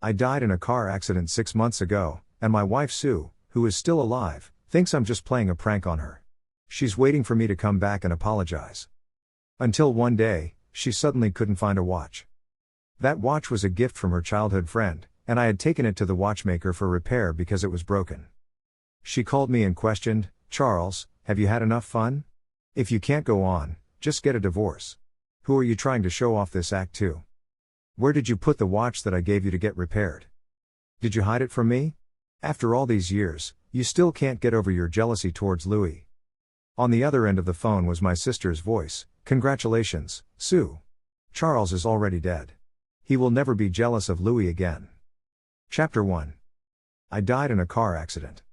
I died in a car accident 6 months ago, and my wife Sue, who is still alive, thinks I'm just playing a prank on her. She's waiting for me to come back and apologize. Until one day, she suddenly couldn't find a watch. That watch was a gift from her childhood friend, and I had taken it to the watchmaker for repair because it was broken. She called me and questioned, "Charles, have you had enough fun? If you can't go on, just get a divorce. Who are you trying to show off this act to? Where did you put the watch that I gave you to get repaired? Did you hide it from me? After all these years, you still can't get over your jealousy towards Louis." On the other end of the phone was my sister's voice. "Congratulations, Sue. Charles is already dead. He will never be jealous of Louis again." Chapter 1. I died in a car accident.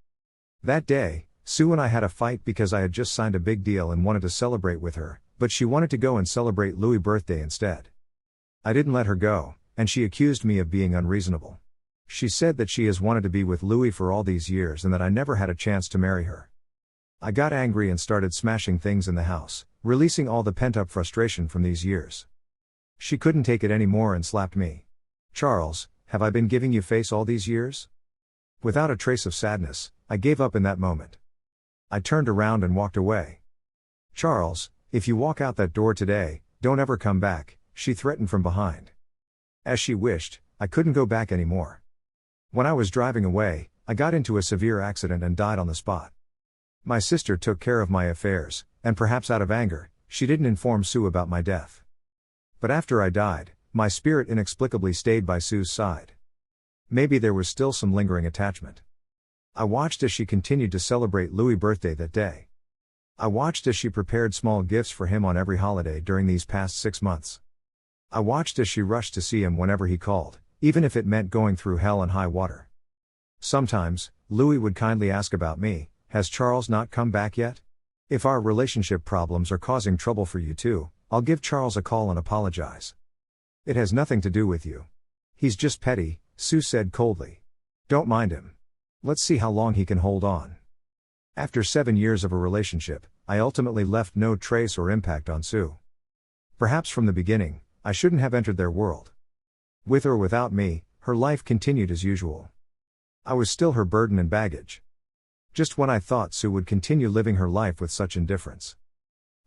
That day, Sue and I had a fight because I had just signed a big deal and wanted to celebrate with her, but she wanted to go and celebrate Louis' birthday instead. I didn't let her go, and she accused me of being unreasonable. She said that she has wanted to be with Louis for all these years and that I never had a chance to marry her. I got angry and started smashing things in the house, releasing all the pent-up frustration from these years. She couldn't take it anymore and slapped me. "Charles, have I been giving you face all these years?" Without a trace of sadness, I gave up in that moment. I turned around and walked away. "Charles, if you walk out that door today, don't ever come back," she threatened from behind. As she wished, I couldn't go back anymore. When I was driving away, I got into a severe accident and died on the spot. My sister took care of my affairs, and perhaps out of anger, she didn't inform Sue about my death. But after I died, my spirit inexplicably stayed by Sue's side. Maybe there was still some lingering attachment. I watched as she continued to celebrate Louis' birthday that day. I watched as she prepared small gifts for him on every holiday during these past 6 months. I watched as she rushed to see him whenever he called, even if it meant going through hell and high water. Sometimes, Louis would kindly ask about me. "Has Charles not come back yet? If our relationship problems are causing trouble for you too, I'll give Charles a call and apologize." "It has nothing to do with you. He's just petty," Sue said coldly. "Don't mind him. Let's see how long he can hold on." After 7 years of a relationship, I ultimately left no trace or impact on Sue. Perhaps from the beginning, I shouldn't have entered their world. With or without me, her life continued as usual. I was still her burden and baggage. Just when I thought Sue would continue living her life with such indifference.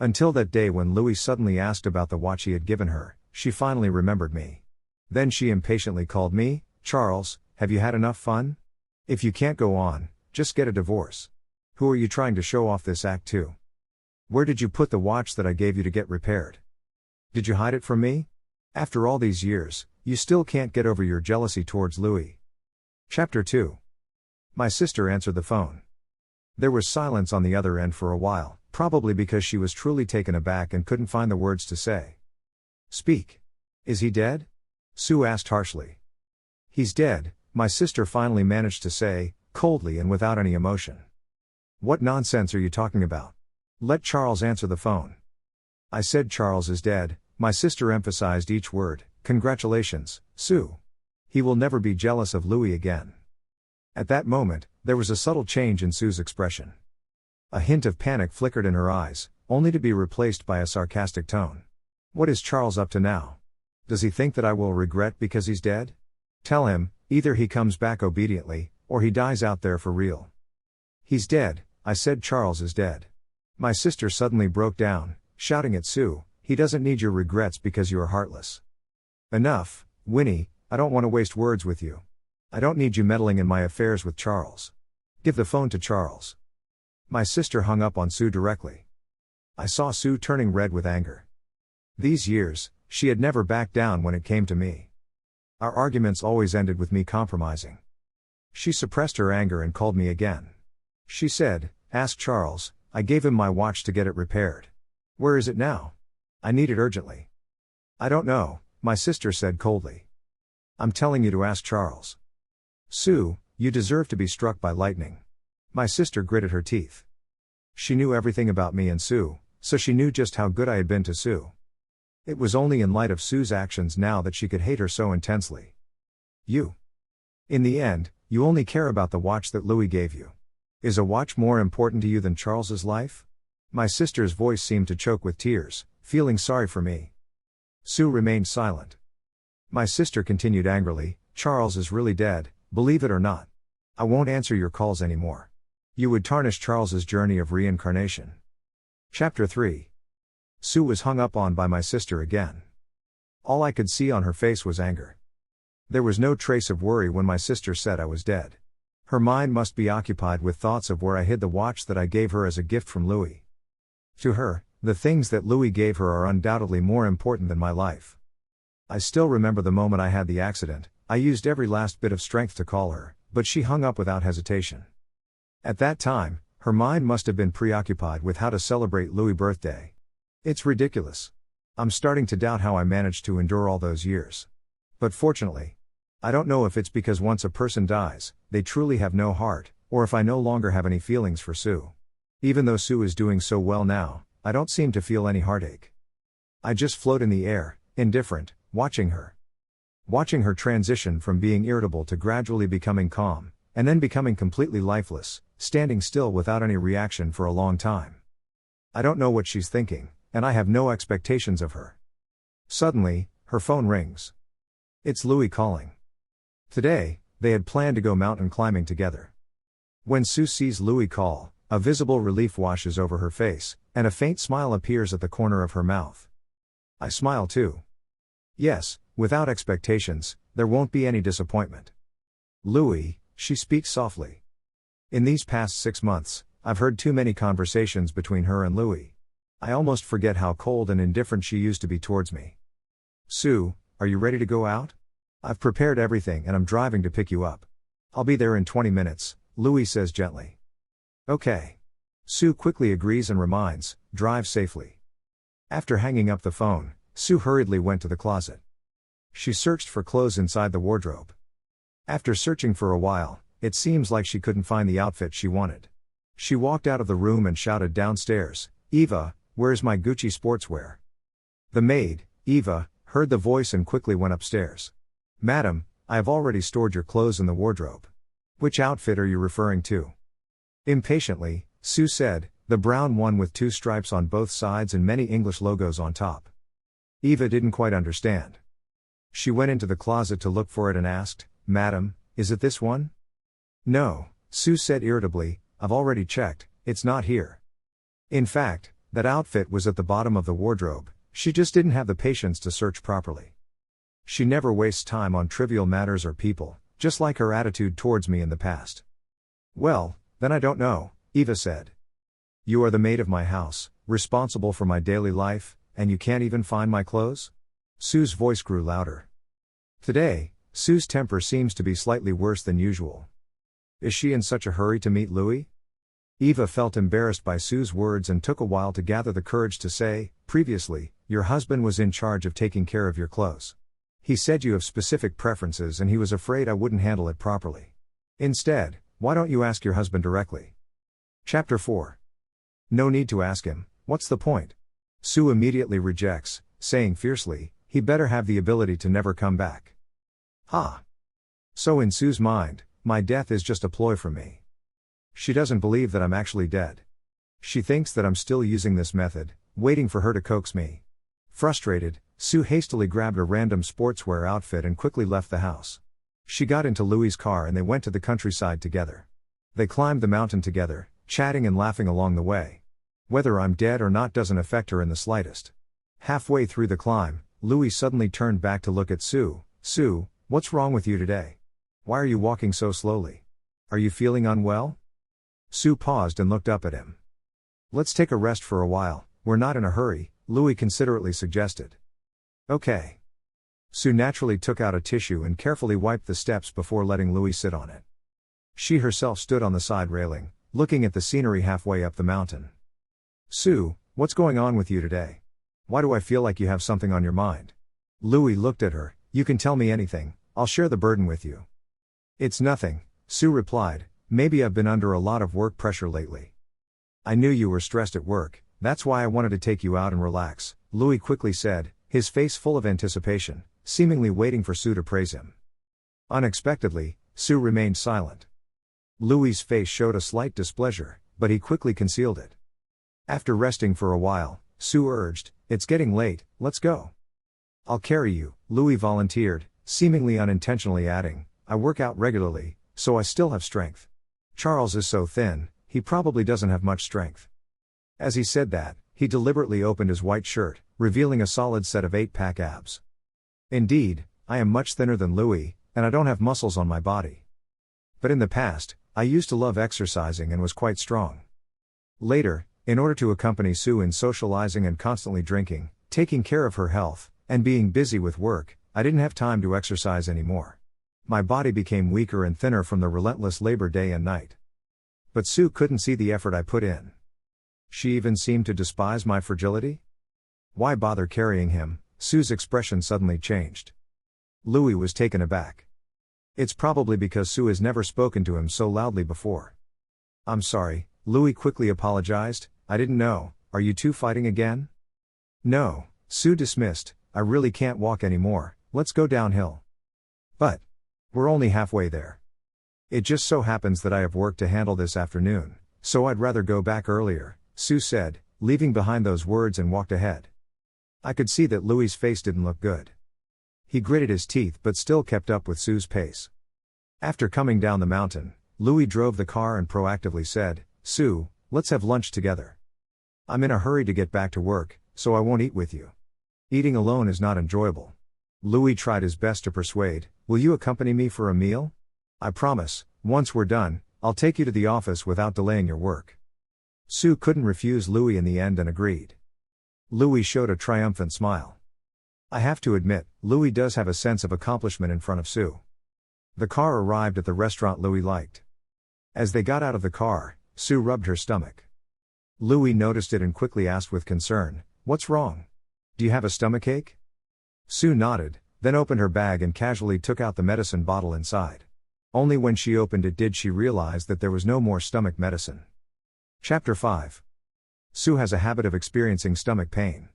Until that day when Louis suddenly asked about the watch he had given her, she finally remembered me. Then she impatiently called me, "Charles, have you had enough fun? If you can't go on, just get a divorce. Who are you trying to show off this act to? Where did you put the watch that I gave you to get repaired? Did you hide it from me? After all these years, you still can't get over your jealousy towards Louis." Chapter 2. My sister answered the phone. There was silence on the other end for a while, probably because she was truly taken aback and couldn't find the words to say. "Speak. Is he dead?" Sue asked harshly. "He's dead," my sister finally managed to say, coldly and without any emotion. "What nonsense are you talking about? Let Charles answer the phone." "I said Charles is dead," my sister emphasized each word. "Congratulations, Sue. He will never be jealous of Louis again." At that moment, there was a subtle change in Sue's expression. A hint of panic flickered in her eyes, only to be replaced by a sarcastic tone. "What is Charles up to now? Does he think that I will regret because he's dead? Tell him, either he comes back obediently, or he dies out there for real." "He's dead," I said. "Charles is dead." My sister suddenly broke down, shouting at Sue, "He doesn't need your regrets because you are heartless." "Enough, Winnie, I don't want to waste words with you. I don't need you meddling in my affairs with Charles. Give the phone to Charles." My sister hung up on Sue directly. I saw Sue turning red with anger. These years, she had never backed down when it came to me. Our arguments always ended with me compromising. She suppressed her anger and called me again. She said, "Ask Charles, I gave him my watch to get it repaired. Where is it now? I need it urgently." "I don't know," my sister said coldly. "I'm telling you to ask Charles." "Sue, you deserve to be struck by lightning." My sister gritted her teeth. She knew everything about me and Sue, so she knew just how good I had been to Sue. It was only in light of Sue's actions now that she could hate her so intensely. In the end, you only care about the watch that Louis gave you. Is a watch more important to you than Charles's life?" My sister's voice seemed to choke with tears, feeling sorry for me. Sue remained silent. My sister continued angrily, Charles is really dead, believe it or not. I won't answer your calls anymore. You would tarnish Charles's journey of reincarnation. Chapter 3. Sue was hung up on by my sister again. All I could see on her face was anger. There was no trace of worry when my sister said I was dead. Her mind must be occupied with thoughts of where I hid the watch that I gave her as a gift from Louis. To her, the things that Louis gave her are undoubtedly more important than my life. I still remember the moment I had the accident. I used every last bit of strength to call her, but she hung up without hesitation. At that time, her mind must have been preoccupied with how to celebrate Louis' birthday. It's ridiculous. I'm starting to doubt how I managed to endure all those years. But fortunately, I don't know if it's because once a person dies, they truly have no heart, or if I no longer have any feelings for Sue. Even though Sue is doing so well now, I don't seem to feel any heartache. I just float in the air, indifferent, watching her. Watching her transition from being irritable to gradually becoming calm, and then becoming completely lifeless, standing still without any reaction for a long time. I don't know what she's thinking, and I have no expectations of her. Suddenly, her phone rings. It's Louis calling. Today, they had planned to go mountain climbing together. When Sue sees Louis call, a visible relief washes over her face, and a faint smile appears at the corner of her mouth. I smile too. Yes, without expectations, there won't be any disappointment. Louis, she speaks softly. In these past 6 months, I've heard too many conversations between her and Louis. I almost forget how cold and indifferent she used to be towards me. Sue, are you ready to go out? I've prepared everything and I'm driving to pick you up. I'll be there in 20 minutes, Louis says gently. Okay. Sue quickly agrees and reminds, drive safely. After hanging up the phone, Sue hurriedly went to the closet. She searched for clothes inside the wardrobe. After searching for a while, it seems like she couldn't find the outfit she wanted. She walked out of the room and shouted downstairs, Eva, where's my Gucci sportswear? The maid, Eva, heard the voice and quickly went upstairs. Madam, I have already stored your clothes in the wardrobe. Which outfit are you referring to? Impatiently, Sue said, the brown one with 2 stripes on both sides and many English logos on top. Eva didn't quite understand. She went into the closet to look for it and asked, Madam, is it this one? No, Sue said irritably, I've already checked, it's not here. In fact, that outfit was at the bottom of the wardrobe, she just didn't have the patience to search properly. She never wastes time on trivial matters or people, just like her attitude towards me in the past. Well, then I don't know, Eva said. You are the maid of my house, responsible for my daily life, and you can't even find my clothes? Sue's voice grew louder. Today, Sue's temper seems to be slightly worse than usual. Is she in such a hurry to meet Louis? Eva felt embarrassed by Sue's words and took a while to gather the courage to say, previously, your husband was in charge of taking care of your clothes. He said you have specific preferences and he was afraid I wouldn't handle it properly. Instead, why don't you ask your husband directly? Chapter 4. No need to ask him, what's the point? Sue immediately rejects, saying fiercely, he better have the ability to never come back. Ha! So in Sue's mind, my death is just a ploy from me. She doesn't believe that I'm actually dead. She thinks that I'm still using this method, waiting for her to coax me. Frustrated, Sue hastily grabbed a random sportswear outfit and quickly left the house. She got into Louis's car and they went to the countryside together. They climbed the mountain together, chatting and laughing along the way. Whether I'm dead or not doesn't affect her in the slightest. Halfway through the climb, Louis suddenly turned back to look at Sue. Sue, what's wrong with you today? Why are you walking so slowly? Are you feeling unwell? Sue paused and looked up at him. Let's take a rest for a while, we're not in a hurry, Louis considerately suggested. Okay. Sue naturally took out a tissue and carefully wiped the steps before letting Louis sit on it. She herself stood on the side railing, looking at the scenery halfway up the mountain. Sue, what's going on with you today? Why do I feel like you have something on your mind? Louis looked at her, you can tell me anything, I'll share the burden with you. It's nothing, Sue replied, maybe I've been under a lot of work pressure lately. I knew you were stressed at work, that's why I wanted to take you out and relax, Louis quickly said, his face full of anticipation, seemingly waiting for Sue to praise him. Unexpectedly, Sue remained silent. Louis's face showed a slight displeasure, but he quickly concealed it. After resting for a while, Sue urged, it's getting late, let's go. I'll carry you, Louis volunteered, seemingly unintentionally adding, "I work out regularly, so I still have strength. Charles is so thin, he probably doesn't have much strength." As he said that, he deliberately opened his white shirt, revealing a solid set of 8-pack abs. Indeed, I am much thinner than Louis, and I don't have muscles on my body. But in the past, I used to love exercising and was quite strong. Later, in order to accompany Sue in socializing and constantly drinking, taking care of her health, and being busy with work, I didn't have time to exercise anymore. My body became weaker and thinner from the relentless labor day and night. But Sue couldn't see the effort I put in. She even seemed to despise my fragility. "Why bother carrying him?" Sue's expression suddenly changed. Louis was taken aback. "It's probably because Sue has never spoken to him so loudly before." "I'm sorry," Louis quickly apologized, "I didn't know. Are you two fighting again?" "No," Sue dismissed, "I really can't walk anymore, let's go downhill." "But we're only halfway there. It just so happens that I have work to handle this afternoon, so I'd rather go back earlier," Sue said, leaving behind those words and walked ahead. I could see that Louis's face didn't look good. He gritted his teeth but still kept up with Sue's pace. After coming down the mountain, Louis drove the car and proactively said, "Sue, let's have lunch together. I'm in a hurry to get back to work, so I won't eat with you. Eating alone is not enjoyable." Louis tried his best to persuade, "Will you accompany me for a meal? I promise, once we're done, I'll take you to the office without delaying your work." Sue couldn't refuse Louis in the end and agreed. Louis showed a triumphant smile. I have to admit, Louis does have a sense of accomplishment in front of Sue. The car arrived at the restaurant Louis liked. As they got out of the car, Sue rubbed her stomach. Louis noticed it and quickly asked with concern, "What's wrong? Do you have a stomachache?" Sue nodded, then opened her bag and casually took out the medicine bottle inside. Only when she opened it did she realize that there was no more stomach medicine. Chapter 5. Sue has a habit of experiencing stomach pain.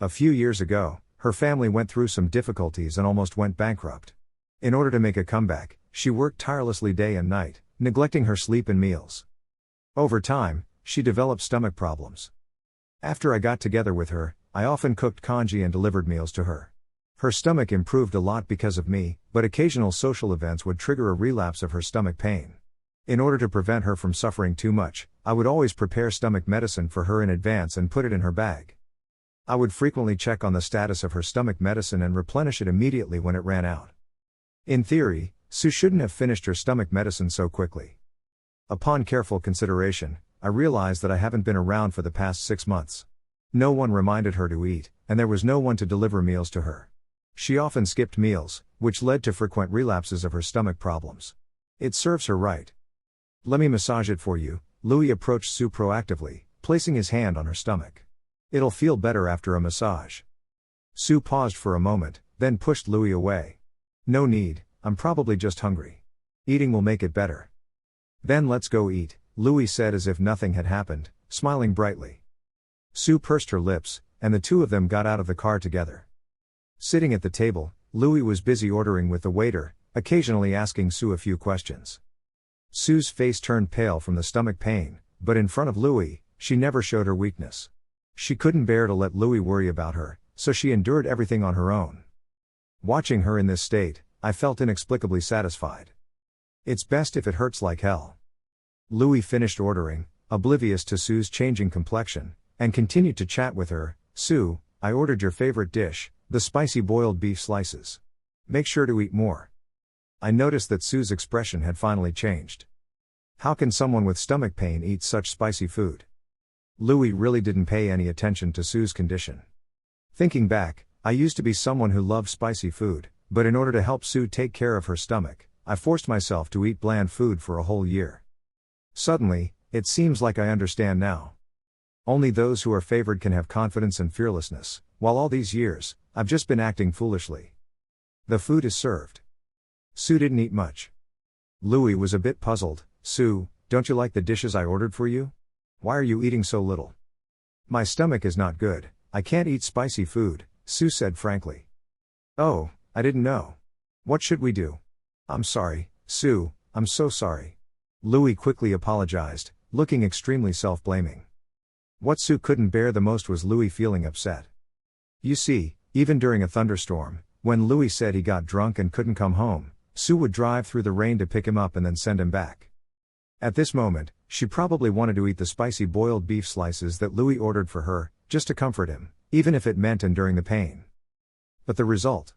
A few years ago, her family went through some difficulties and almost went bankrupt. In order to make a comeback, she worked tirelessly day and night, neglecting her sleep and meals. Over time, she developed stomach problems. After I got together with her, I often cooked congee and delivered meals to her. Her stomach improved a lot because of me, but occasional social events would trigger a relapse of her stomach pain. In order to prevent her from suffering too much, I would always prepare stomach medicine for her in advance and put it in her bag. I would frequently check on the status of her stomach medicine and replenish it immediately when it ran out. In theory, Sue shouldn't have finished her stomach medicine so quickly. Upon careful consideration, I realized that I haven't been around for the past 6 months. No one reminded her to eat, and there was no one to deliver meals to her. She often skipped meals, which led to frequent relapses of her stomach problems. It serves her right. "Let me massage it for you," Louis approached Sue proactively, placing his hand on her stomach. "It'll feel better after a massage." Sue paused for a moment, then pushed Louis away. "No need, I'm probably just hungry. Eating will make it better." "Then let's go eat," Louis said as if nothing had happened, smiling brightly. Sue pursed her lips, and the two of them got out of the car together. Sitting at the table, Louis was busy ordering with the waiter, occasionally asking Sue a few questions. Sue's face turned pale from the stomach pain, but in front of Louis, she never showed her weakness. She couldn't bear to let Louis worry about her, so she endured everything on her own. Watching her in this state, I felt inexplicably satisfied. It's best if it hurts like hell. Louis finished ordering, oblivious to Sue's changing complexion, and continued to chat with her. "Sue, I ordered your favorite dish, the spicy boiled beef slices. Make sure to eat more." I noticed that Sue's expression had finally changed. How can someone with stomach pain eat such spicy food? Louis really didn't pay any attention to Sue's condition. Thinking back, I used to be someone who loved spicy food, but in order to help Sue take care of her stomach, I forced myself to eat bland food for a whole year. Suddenly, it seems like I understand now. Only those who are favored can have confidence and fearlessness, while all these years, I've just been acting foolishly. The food is served. Sue didn't eat much. Louis was a bit puzzled. "Sue, don't you like the dishes I ordered for you? Why are you eating so little?" "My stomach is not good, I can't eat spicy food," Sue said frankly. "Oh, I didn't know. What should we do?" "I'm sorry, Sue, I'm so sorry." Louis quickly apologized, looking extremely self-blaming. What Sue couldn't bear the most was Louis feeling upset. You see, even during a thunderstorm, When Louis said he got drunk and couldn't come home, Sue would drive through the rain to pick him up and then send him back. At this moment, she probably wanted to eat the spicy boiled beef slices that Louis ordered for her, just to comfort him, even if it meant enduring the pain. But the result?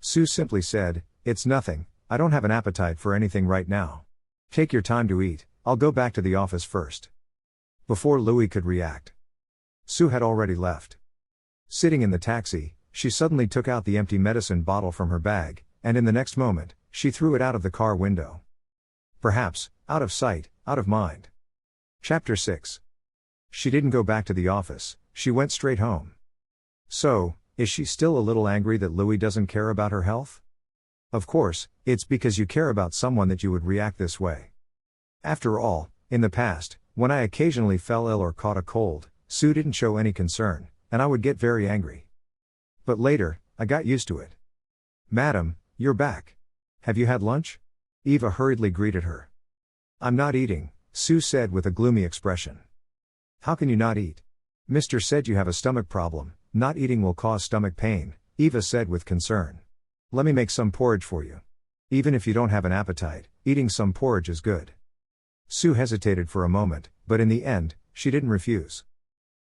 Sue simply said, "It's nothing, I don't have an appetite for anything right now. Take your time to eat, I'll go back to the office first." Before Louis could react, Sue had already left. Sitting in the taxi, she suddenly took out the empty medicine bottle from her bag, and in the next moment, she threw it out of the car window. Perhaps, out of sight, out of mind. Chapter 6. She didn't go back to the office, she went straight home. So, is she still a little angry that Louis doesn't care about her health? Of course, it's because you care about someone that you would react this way. After all, in the past, when I occasionally fell ill or caught a cold, Sue didn't show any concern, and I would get very angry. But later, I got used to it. "Madam, you're back. Have you had lunch?" Eva hurriedly greeted her. "I'm not eating," Sue said with a gloomy expression. "How can you not eat? Mister said you have a stomach problem, not eating will cause stomach pain," Eva said with concern. "Let me make some porridge for you. Even if you don't have an appetite, eating some porridge is good." Sue hesitated for a moment, but in the end, she didn't refuse.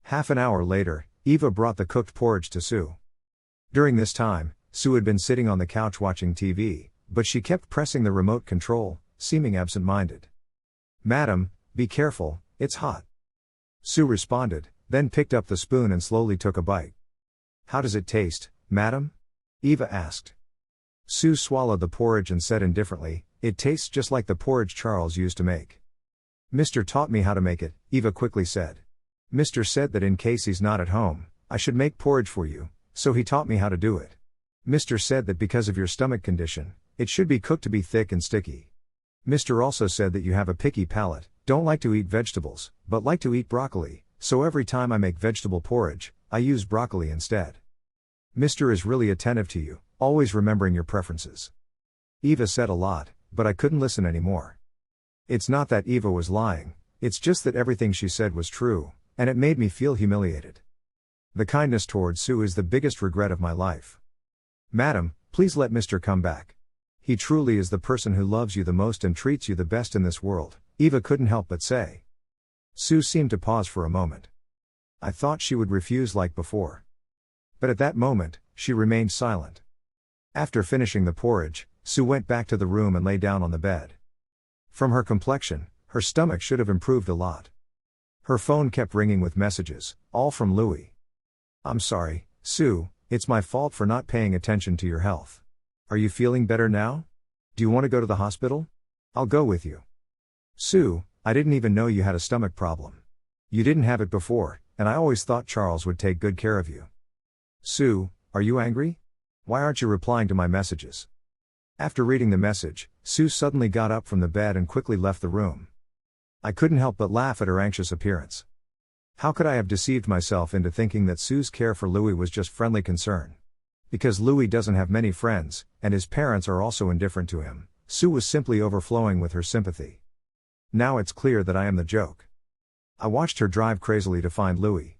Half an hour later, Eva brought the cooked porridge to Sue. During this time, Sue had been sitting on the couch watching TV, but she kept pressing the remote control, seeming absent-minded. "Madam, be careful, it's hot." Sue responded, then picked up the spoon and slowly took a bite. "How does it taste, madam?" Eva asked. Sue swallowed the porridge and said indifferently, "It tastes just like the porridge Charles used to make." "Mister taught me how to make it," Eva quickly said. "Mister said that in case he's not at home, I should make porridge for you, so he taught me how to do it. Mister said that because of your stomach condition, it should be cooked to be thick and sticky. Mister also said that you have a picky palate, don't like to eat vegetables, but like to eat broccoli, so every time I make vegetable porridge, I use broccoli instead. Mister is really attentive to you, always remembering your preferences." Eva said a lot, but I couldn't listen anymore. It's not that Eva was lying, it's just that everything she said was true, and it made me feel humiliated. The kindness towards Sue is the biggest regret of my life. "Madam, please let Mister come back. He truly is the person who loves you the most and treats you the best in this world," Eva couldn't help but say. Sue seemed to pause for a moment. I thought she would refuse like before. But at that moment, she remained silent. After finishing the porridge, Sue went back to the room and lay down on the bed. From her complexion, her stomach should have improved a lot. Her phone kept ringing with messages, all from Louis. "I'm sorry, Sue, it's my fault for not paying attention to your health. Are you feeling better now? Do you want to go to the hospital? I'll go with you." "Sue, I didn't even know you had a stomach problem. You didn't have it before, and I always thought Charles would take good care of you." "Sue, are you angry? Why aren't you replying to my messages?" After reading the message, Sue suddenly got up from the bed and quickly left the room. I couldn't help but laugh at her anxious appearance. How could I have deceived myself into thinking that Sue's care for Louis was just friendly concern? Because Louis doesn't have many friends, and his parents are also indifferent to him, Sue was simply overflowing with her sympathy. Now it's clear that I am the joke. I watched her drive crazily to find Louis.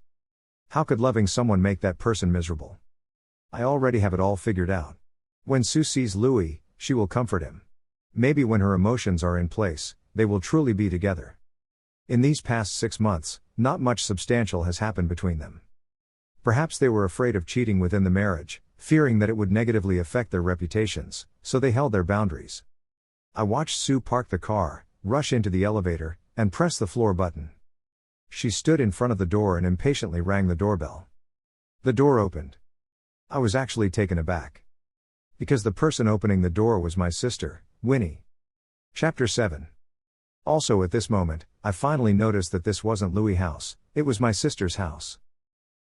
How could loving someone make that person miserable? I already have it all figured out. When Sue sees Louis, she will comfort him. Maybe when her emotions are in place, they will truly be together. In these past 6 months, not much substantial has happened between them. Perhaps they were afraid of cheating within the marriage, fearing that it would negatively affect their reputations, so they held their boundaries. I watched Sue park the car, rush into the elevator, and press the floor button. She stood in front of the door and impatiently rang the doorbell. The door opened. I was actually taken aback. Because the person opening the door was my sister, Winnie. Chapter 7. Also at this moment, I finally noticed that this wasn't Louis' house, it was my sister's house.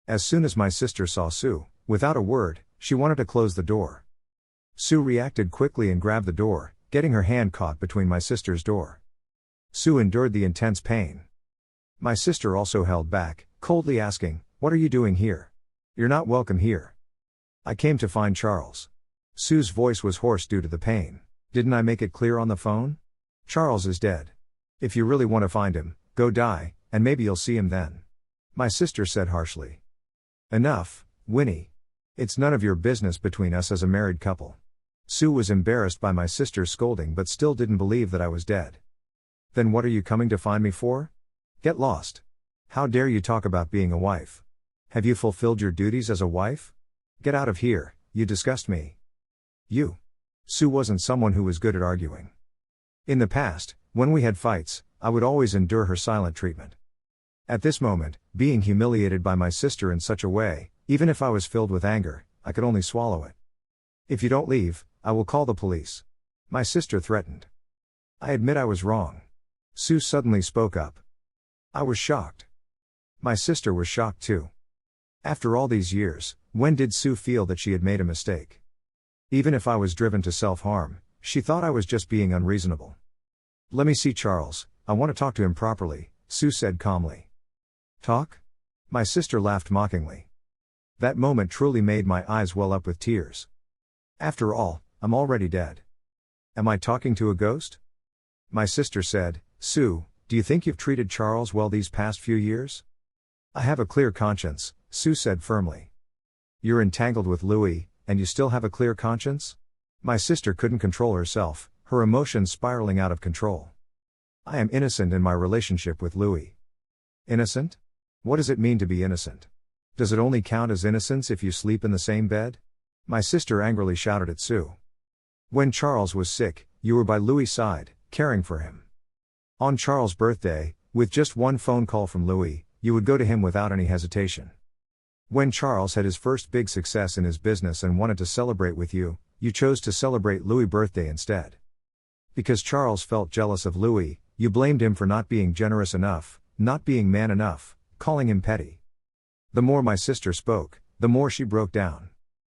As soon as my sister saw Sue, without a word, she wanted to close the door. Sue reacted quickly and grabbed the door, getting her hand caught between my sister's door. Sue endured the intense pain. My sister also held back, coldly asking, "What are you doing here? You're not welcome here." "I came to find Charles." Sue's voice was hoarse due to the pain. "Didn't I make it clear on the phone? Charles is dead. If you really want to find him, go die, and maybe you'll see him then," my sister said harshly. "Enough, Winnie. It's none of your business between us as a married couple. Sue was embarrassed by my sister's scolding but still didn't believe that I was dead. Then what are you coming to find me for? Get lost. How dare you talk about being a wife? Have you fulfilled your duties as a wife? Get out of here, you disgust me. You. Sue wasn't someone who was good at arguing. In the past, when we had fights, I would always endure her silent treatment. At this moment, being humiliated by my sister in such a way, even if I was filled with anger, I could only swallow it. If you don't leave, I will call the police. My sister threatened. I admit I was wrong. Sue suddenly spoke up. I was shocked. My sister was shocked too. After all these years, when did Sue feel that she had made a mistake? Even if I was driven to self-harm, she thought I was just being unreasonable. Let me see Charles, I want to talk to him properly, Sue said calmly. Talk? My sister laughed mockingly. That moment truly made my eyes well up with tears. After all, I'm already dead. Am I talking to a ghost? My sister said, Sue, do you think you've treated Charles well these past few years? I have a clear conscience, Sue said firmly. You're entangled with Louis, and you still have a clear conscience? My sister couldn't control herself, her emotions spiraling out of control. I am innocent in my relationship with Louis. Innocent? What does it mean to be innocent? Does it only count as innocence if you sleep in the same bed? My sister angrily shouted at Sue. When Charles was sick, you were by Louis' side, caring for him. On Charles' birthday, with just one phone call from Louis, you would go to him without any hesitation. When Charles had his first big success in his business and wanted to celebrate with you, you chose to celebrate Louis' birthday instead. Because Charles felt jealous of Louis, you blamed him for not being generous enough, not being man enough, calling him petty. The more my sister spoke, the more she broke down.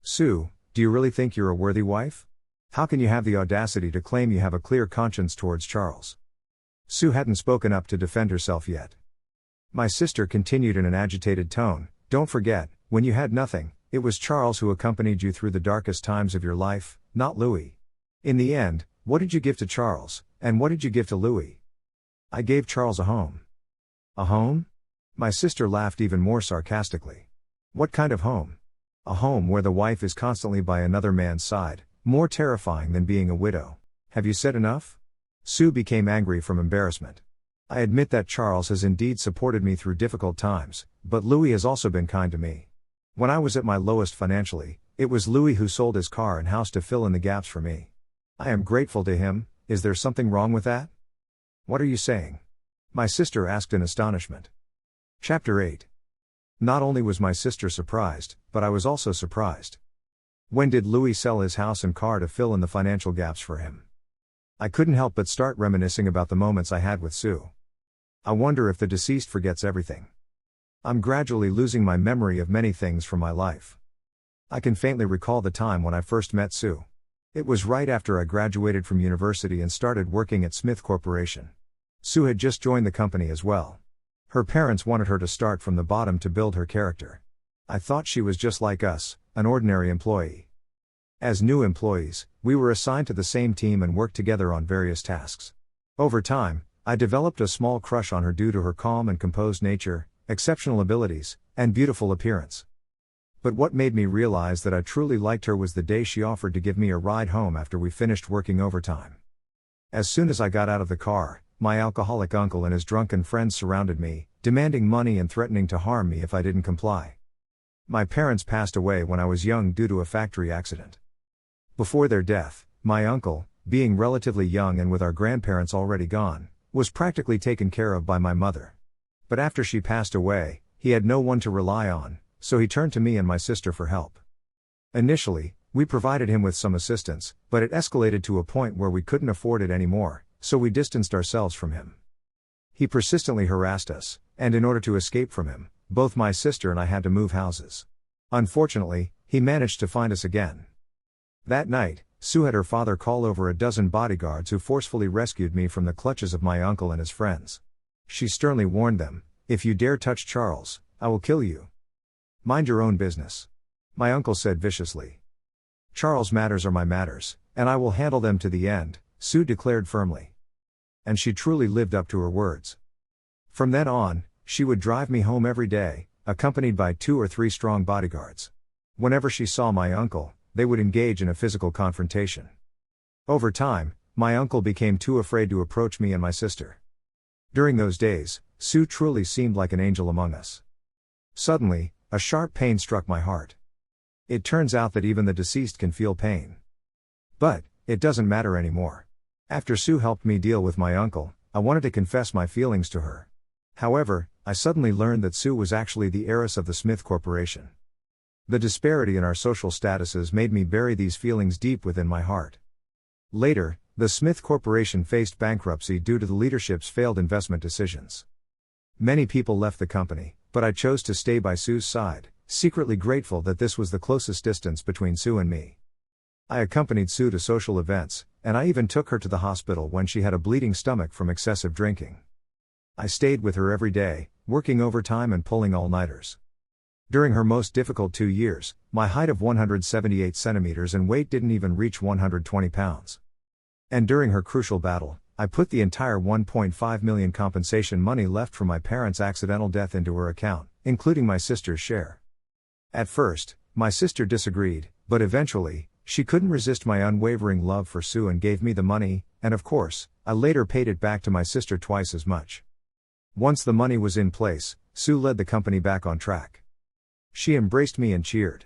Sue, do you really think you're a worthy wife? How can you have the audacity to claim you have a clear conscience towards Charles? Sue hadn't spoken up to defend herself yet. My sister continued in an agitated tone, don't forget, when you had nothing, it was Charles who accompanied you through the darkest times of your life, not Louis. In the end, what did you give to Charles, and what did you give to Louis? I gave Charles a home. A home? My sister laughed even more sarcastically. What kind of home? A home where the wife is constantly by another man's side, more terrifying than being a widow. Have you said enough? Sue became angry from embarrassment. I admit that Charles has indeed supported me through difficult times, but Louis has also been kind to me. When I was at my lowest financially, it was Louis who sold his car and house to fill in the gaps for me. I am grateful to him. Is there something wrong with that? What are you saying? My sister asked in astonishment. Chapter 8. Not only was my sister surprised, but I was also surprised. When did Louis sell his house and car to fill in the financial gaps for him? I couldn't help but start reminiscing about the moments I had with Sue. I wonder if the deceased forgets everything. I'm gradually losing my memory of many things from my life. I can faintly recall the time when I first met Sue. It was right after I graduated from university and started working at Smith Corporation. Sue had just joined the company as well. Her parents wanted her to start from the bottom to build her character. I thought she was just like us, an ordinary employee. As new employees, we were assigned to the same team and worked together on various tasks. Over time, I developed a small crush on her due to her calm and composed nature, exceptional abilities, and beautiful appearance. But what made me realize that I truly liked her was the day she offered to give me a ride home after we finished working overtime. As soon as I got out of the car, my alcoholic uncle and his drunken friends surrounded me, demanding money and threatening to harm me if I didn't comply. My parents passed away when I was young due to a factory accident. Before their death, my uncle, being relatively young and with our grandparents already gone, was practically taken care of by my mother. But after she passed away, he had no one to rely on, so he turned to me and my sister for help. Initially, we provided him with some assistance, but it escalated to a point where we couldn't afford it anymore, so we distanced ourselves from him. He persistently harassed us, and in order to escape from him, both my sister and I had to move houses. Unfortunately, he managed to find us again. That night, Sue had her father call over a dozen bodyguards who forcefully rescued me from the clutches of my uncle and his friends. She sternly warned them, "If you dare touch Charles, I will kill you." "Mind your own business," my uncle said viciously. "Charles' matters are my matters, and I will handle them to the end," Sue declared firmly. And she truly lived up to her words. From then on, she would drive me home every day, accompanied by 2 or 3 strong bodyguards. Whenever she saw my uncle, they would engage in a physical confrontation. Over time, my uncle became too afraid to approach me and my sister. During those days, Sue truly seemed like an angel among us. Suddenly, a sharp pain struck my heart. It turns out that even the deceased can feel pain. But it doesn't matter anymore. After Sue helped me deal with my uncle, I wanted to confess my feelings to her. However, I suddenly learned that Sue was actually the heiress of the Smith Corporation. The disparity in our social statuses made me bury these feelings deep within my heart. Later, the Smith Corporation faced bankruptcy due to the leadership's failed investment decisions. Many people left the company, but I chose to stay by Sue's side, secretly grateful that this was the closest distance between Sue and me. I accompanied Sue to social events, and I even took her to the hospital when she had a bleeding stomach from excessive drinking. I stayed with her every day, working overtime and pulling all-nighters. During her most difficult 2 years, my height of 178 centimeters and weight didn't even reach 120 pounds. And during her crucial battle, I put the entire $1.5 million compensation money left from my parents' accidental death into her account, including my sister's share. At first, my sister disagreed, but eventually, she couldn't resist my unwavering love for Sue and gave me the money, and of course, I later paid it back to my sister twice as much. Once the money was in place, Sue led the company back on track. She embraced me and cheered.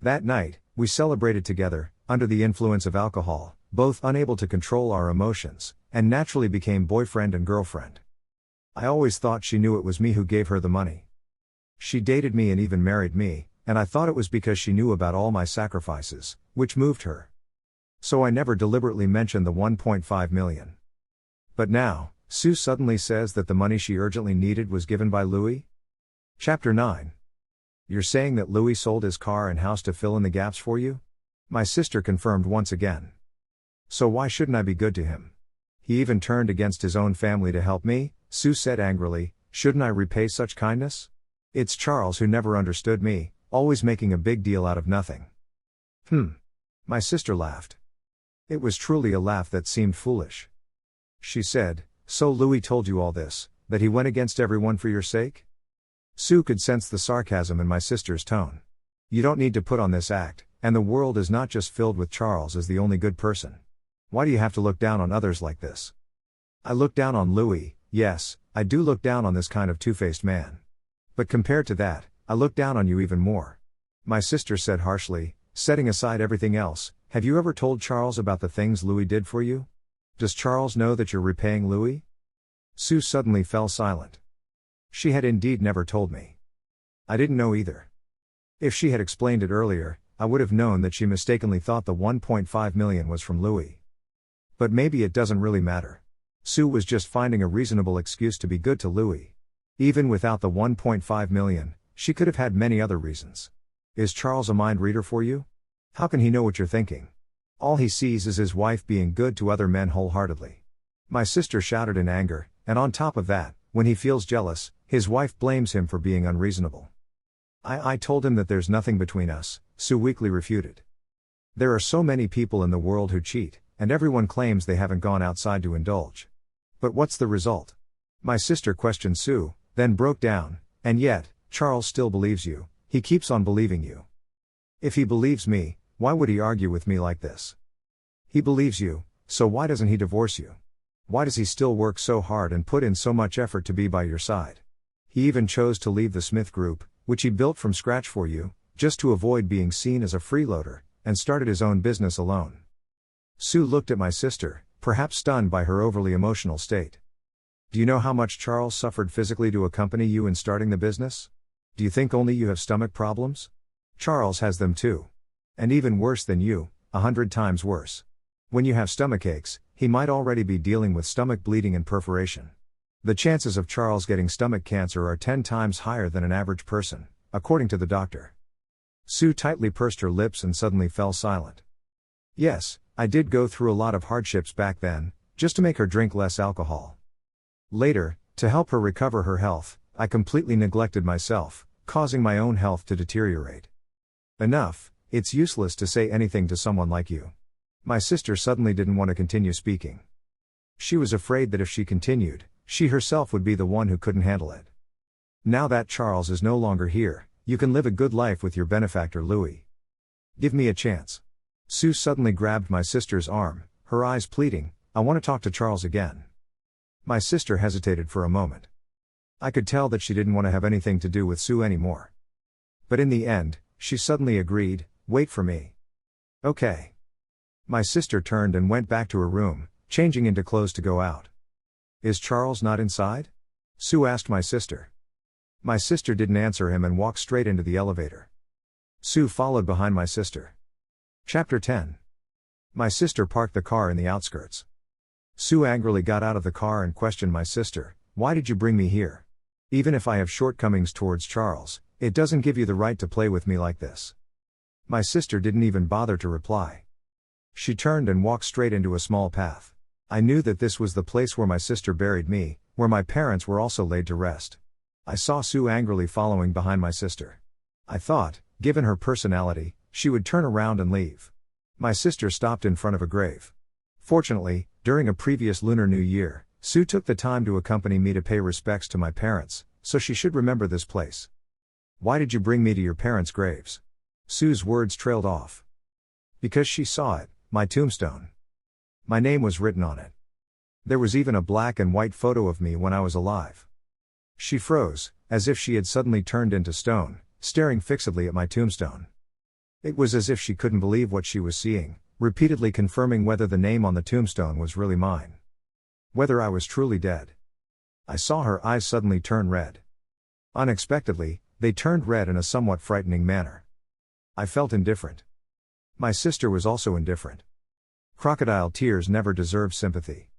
That night, we celebrated together, under the influence of alcohol, both unable to control our emotions, and naturally became boyfriend and girlfriend. I always thought she knew it was me who gave her the money. She dated me and even married me, and I thought it was because she knew about all my sacrifices, which moved her. So I never deliberately mentioned the $1.5 million. But now, Sue suddenly says that the money she urgently needed was given by Louis? Chapter 9. You're saying that Louis sold his car and house to fill in the gaps for you? My sister confirmed once again. So why shouldn't I be good to him? He even turned against his own family to help me, Sue said angrily. Shouldn't I repay such kindness? It's Charles who never understood me, always making a big deal out of nothing. My sister laughed. It was truly a laugh that seemed foolish. She said, so Louis told you all this, that he went against everyone for your sake? Sue could sense the sarcasm in my sister's tone. You don't need to put on this act, and the world is not just filled with Charles as the only good person. Why do you have to look down on others like this? I look down on Louis, yes, I do look down on this kind of two-faced man. But compared to that, I look down on you even more. My sister said harshly, setting aside everything else, have you ever told Charles about the things Louis did for you? Does Charles know that you're repaying Louis? Sue suddenly fell silent. She had indeed never told me. I didn't know either. If she had explained it earlier, I would have known that she mistakenly thought the $1.5 million was from Louis. But maybe it doesn't really matter. Sue was just finding a reasonable excuse to be good to Louis. Even without the $1.5 million, she could have had many other reasons. Is Charles a mind reader for you? How can he know what you're thinking? All he sees is his wife being good to other men wholeheartedly. My sister shouted in anger, and on top of that, when he feels jealous, his wife blames him for being unreasonable. I told him that there's nothing between us, Sue weakly refuted. There are so many people in the world who cheat, and everyone claims they haven't gone outside to indulge. But what's the result? My sister questioned Sue, then broke down, and yet, Charles still believes you, he keeps on believing you. If he believes me, why would he argue with me like this? He believes you, so why doesn't he divorce you? Why does he still work so hard and put in so much effort to be by your side? He even chose to leave the Smith Group, which he built from scratch for you, just to avoid being seen as a freeloader, and started his own business alone. Sue looked at my sister, perhaps stunned by her overly emotional state. Do you know how much Charles suffered physically to accompany you in starting the business? Do you think only you have stomach problems? Charles has them too. And even worse than you, 100 times worse. When you have stomach aches, he might already be dealing with stomach bleeding and perforation. The chances of Charles getting stomach cancer are 10 times higher than an average person, according to the doctor. Sue tightly pursed her lips and suddenly fell silent. Yes, I did go through a lot of hardships back then, just to make her drink less alcohol. Later, to help her recover her health, I completely neglected myself, causing my own health to deteriorate. Enough, it's useless to say anything to someone like you. My sister suddenly didn't want to continue speaking. She was afraid that if she continued, she herself would be the one who couldn't handle it. Now that Charles is no longer here, You can live a good life with your benefactor Louis. Give me a chance. Sue suddenly grabbed my sister's arm, her eyes pleading, I want to talk to Charles again. My sister hesitated for a moment. I could tell that she didn't want to have anything to do with Sue anymore. But in the end, she suddenly agreed, wait for me. Okay. My sister turned and went back to her room, changing into clothes to go out. Is Charles not inside? Sue asked my sister. My sister didn't answer him and walked straight into the elevator. Sue followed behind my sister. Chapter 10. My sister parked the car in the outskirts. Sue angrily got out of the car and questioned my sister, why did you bring me here? Even if I have shortcomings towards Charles, it doesn't give you the right to play with me like this. My sister didn't even bother to reply. She turned and walked straight into a small path. I knew that this was the place where my sister buried me, where my parents were also laid to rest. I saw Sue angrily following behind my sister. I thought, given her personality, she would turn around and leave. My sister stopped in front of a grave. Fortunately, during a previous Lunar New Year, Sue took the time to accompany me to pay respects to my parents, so she should remember this place. Why did you bring me to your parents' graves? Sue's words trailed off. Because she saw it, my tombstone. My name was written on it. There was even a black and white photo of me when I was alive. She froze, as if she had suddenly turned into stone, staring fixedly at my tombstone. It was as if she couldn't believe what she was seeing, repeatedly confirming whether the name on the tombstone was really mine. Whether I was truly dead. I saw her eyes suddenly turn red. Unexpectedly, they turned red in a somewhat frightening manner. I felt indifferent. My sister was also indifferent. Crocodile tears never deserve sympathy.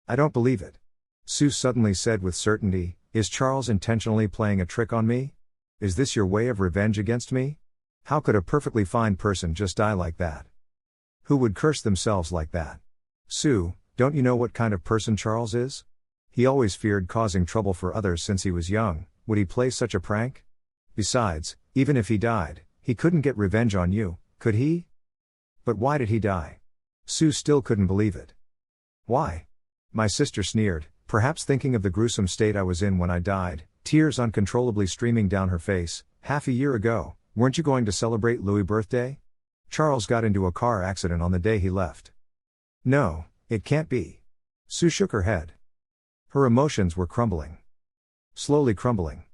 I don't believe it. Sue suddenly said with certainty, is Charles intentionally playing a trick on me? Is this your way of revenge against me? How could a perfectly fine person just die like that? Who would curse themselves like that? Sue, don't you know what kind of person Charles is? He always feared causing trouble for others since he was young. Would he play such a prank? Besides, even if he died, he couldn't get revenge on you, could he? But why did he die? Sue still couldn't believe it. Why? My sister sneered, perhaps thinking of the gruesome state I was in when I died, tears uncontrollably streaming down her face. Half a year ago, weren't you going to celebrate Louis' birthday? Charles got into a car accident on the day he left. No, it can't be. Sue shook her head. Her emotions were crumbling. Slowly crumbling.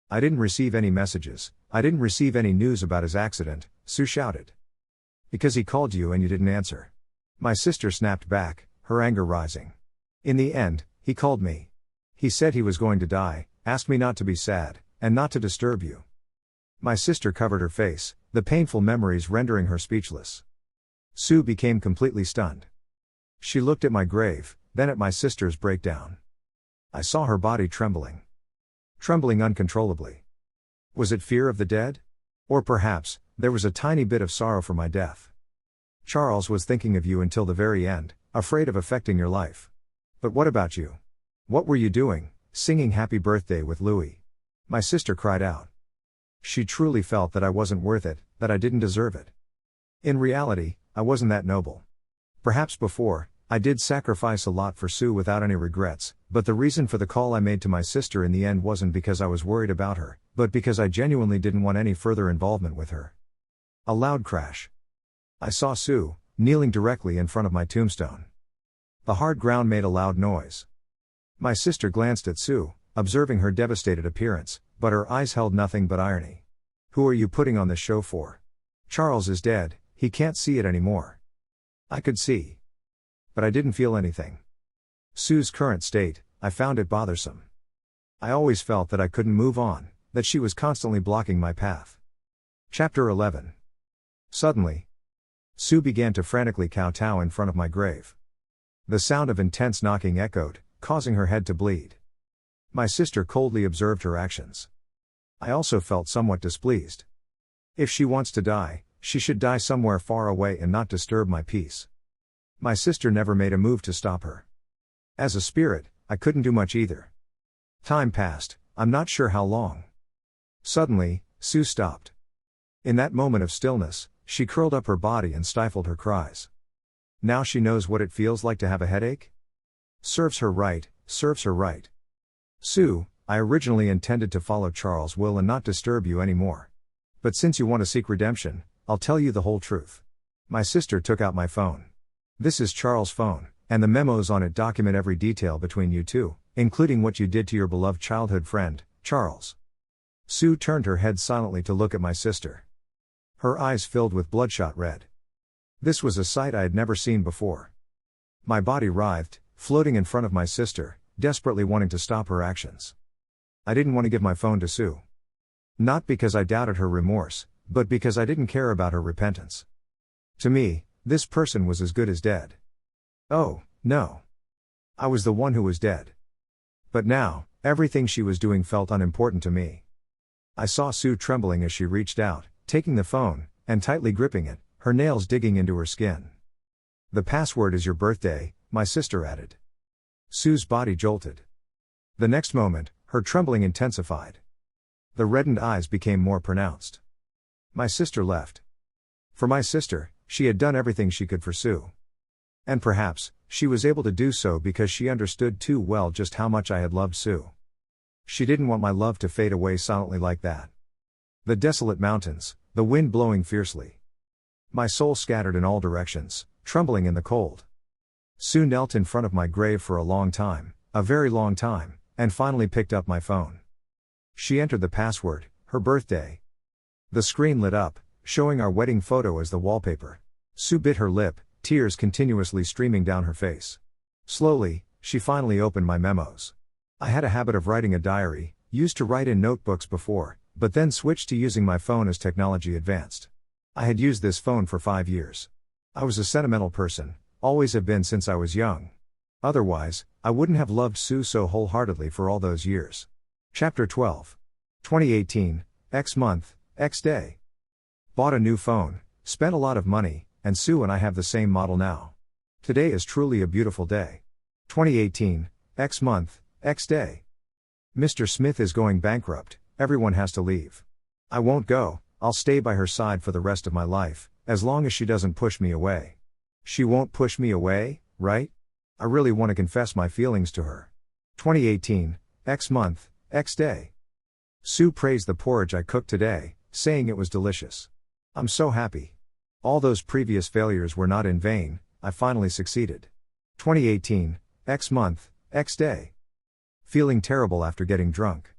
I didn't receive any messages, I didn't receive any news about his accident, Sue shouted. Because he called you and you didn't answer. My sister snapped back, her anger rising. In the end, he called me. He said he was going to die, asked me not to be sad, and not to disturb you. My sister covered her face, the painful memories rendering her speechless. Sue became completely stunned. She looked at my grave, then at my sister's breakdown. I saw her body trembling. Trembling uncontrollably. Was it fear of the dead? Or perhaps, there was a tiny bit of sorrow for my death. Charles was thinking of you until the very end, afraid of affecting your life. But what about you? What were you doing, singing happy birthday with Louis? My sister cried out. She truly felt that I wasn't worth it, that I didn't deserve it. In reality, I wasn't that noble. Perhaps before, I did sacrifice a lot for Sue without any regrets, but the reason for the call I made to my sister in the end wasn't because I was worried about her, but because I genuinely didn't want any further involvement with her. A loud crash. I saw Sue, kneeling directly in front of my tombstone. The hard ground made a loud noise. My sister glanced at Sue, observing her devastated appearance, but her eyes held nothing but irony. Who are you putting on this show for? Charles is dead, he can't see it anymore. I could see. But I didn't feel anything. Sue's current state, I found it bothersome. I always felt that I couldn't move on, that she was constantly blocking my path. Chapter 11. Suddenly, Sue began to frantically kowtow in front of my grave. The sound of intense knocking echoed, causing her head to bleed. My sister coldly observed her actions. I also felt somewhat displeased. If she wants to die, she should die somewhere far away and not disturb my peace. My sister never made a move to stop her. As a spirit, I couldn't do much either. Time passed, I'm not sure how long. Suddenly, Sue stopped. In that moment of stillness, she curled up her body and stifled her cries. Now she knows what it feels like to have a headache? Serves her right, serves her right. Sue, I originally intended to follow Charles' will and not disturb you anymore. But since you want to seek redemption, I'll tell you the whole truth. My sister took out my phone. This is Charles' phone, and the memos on it document every detail between you two, including what you did to your beloved childhood friend, Charles. Sue turned her head silently to look at my sister. Her eyes filled with bloodshot red. This was a sight I had never seen before. My body writhed, floating in front of my sister, desperately wanting to stop her actions. I didn't want to give my phone to Sue. Not because I doubted her remorse, but because I didn't care about her repentance. To me, this person was as good as dead. Oh, no. I was the one who was dead. But now, everything she was doing felt unimportant to me. I saw Sue trembling as she reached out, taking the phone, and tightly gripping it, her nails digging into her skin. The password is your birthday, my sister added. Sue's body jolted. The next moment, her trembling intensified. The reddened eyes became more pronounced. My sister left. For my sister, she had done everything she could for Sue. And perhaps, she was able to do so because she understood too well just how much I had loved Sue. She didn't want my love to fade away silently like that. The desolate mountains, the wind blowing fiercely. My soul scattered in all directions, trembling in the cold. Sue knelt in front of my grave for a long time, a very long time, and finally picked up my phone. She entered the password, her birthday. The screen lit up, showing our wedding photo as the wallpaper. Sue bit her lip, tears continuously streaming down her face. Slowly, she finally opened my memos. I had a habit of writing a diary, used to write in notebooks before, but then switched to using my phone as technology advanced. I had used this phone for 5 years. I was a sentimental person, always have been since I was young. Otherwise, I wouldn't have loved Sue so wholeheartedly for all those years. Chapter 12. 2018, X month, X day. Bought a new phone, spent a lot of money, and Sue and I have the same model now. Today is truly a beautiful day. 2018, X month, X day. Mr. Smith is going bankrupt, everyone has to leave. I won't go, I'll stay by her side for the rest of my life, as long as she doesn't push me away. She won't push me away, right? I really want to confess my feelings to her. 2018, X month, X day. Sue praised the porridge I cooked today, saying it was delicious. I'm so happy. All those previous failures were not in vain, I finally succeeded. 2018, X month, X day. Feeling terrible after getting drunk.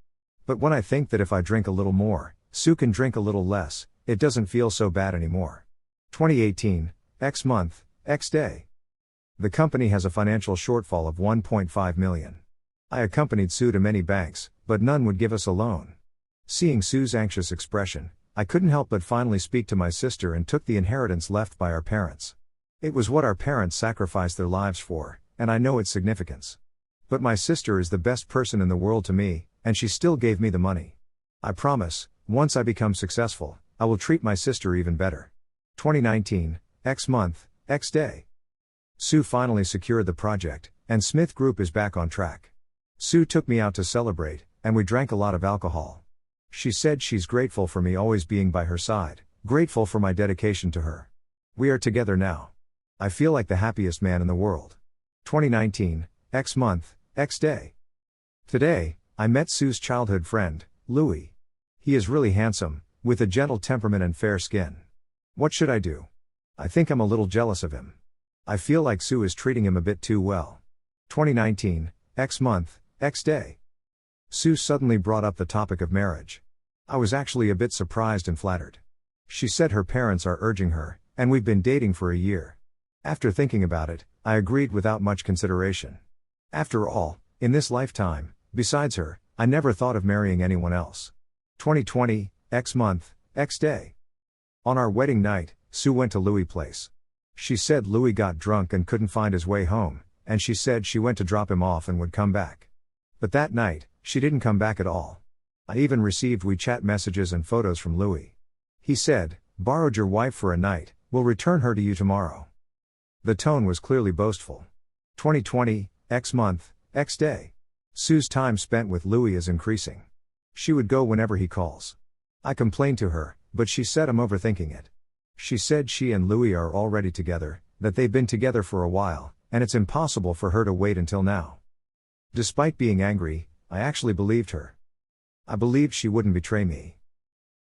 But when I think that if I drink a little more, Sue can drink a little less, it doesn't feel so bad anymore. 2018, X month, X day. The company has a financial shortfall of 1.5 million. I accompanied Sue to many banks, but none would give us a loan. Seeing Sue's anxious expression, I couldn't help but finally speak to my sister and took the inheritance left by our parents. It was what our parents sacrificed their lives for, and I know its significance. But my sister is the best person in the world to me, and she still gave me the money. I promise, once I become successful, I will treat my sister even better. 2019, X month, X day. Sue finally secured the project, and Smith Group is back on track. Sue took me out to celebrate, and we drank a lot of alcohol. She said she's grateful for me always being by her side, grateful for my dedication to her. We are together now. I feel like the happiest man in the world. 2019, X month, X day. Today, I met Sue's childhood friend, Louis. He is really handsome, with a gentle temperament and fair skin. What should I do? I think I'm a little jealous of him. I feel like Sue is treating him a bit too well. 2019, X month, X day. Sue suddenly brought up the topic of marriage. I was actually a bit surprised and flattered. She said her parents are urging her, and we've been dating for a year. After thinking about it, I agreed without much consideration. After all, in this lifetime, besides her, I never thought of marrying anyone else. 2020, X month, X day. On our wedding night, Sue went to Louis' place. She said Louis got drunk and couldn't find his way home, and she said she went to drop him off and would come back. But that night, she didn't come back at all. I even received WeChat messages and photos from Louis. He said, "Borrowed your wife for a night, will return her to you tomorrow." The tone was clearly boastful. 2020, X month, X day. Sue's time spent with Louis is increasing. She would go whenever he calls. I complained to her, but she said I'm overthinking it. She said she and Louis are already together, that they've been together for a while, and it's impossible for her to wait until now. Despite being angry, I actually believed her. I believed she wouldn't betray me.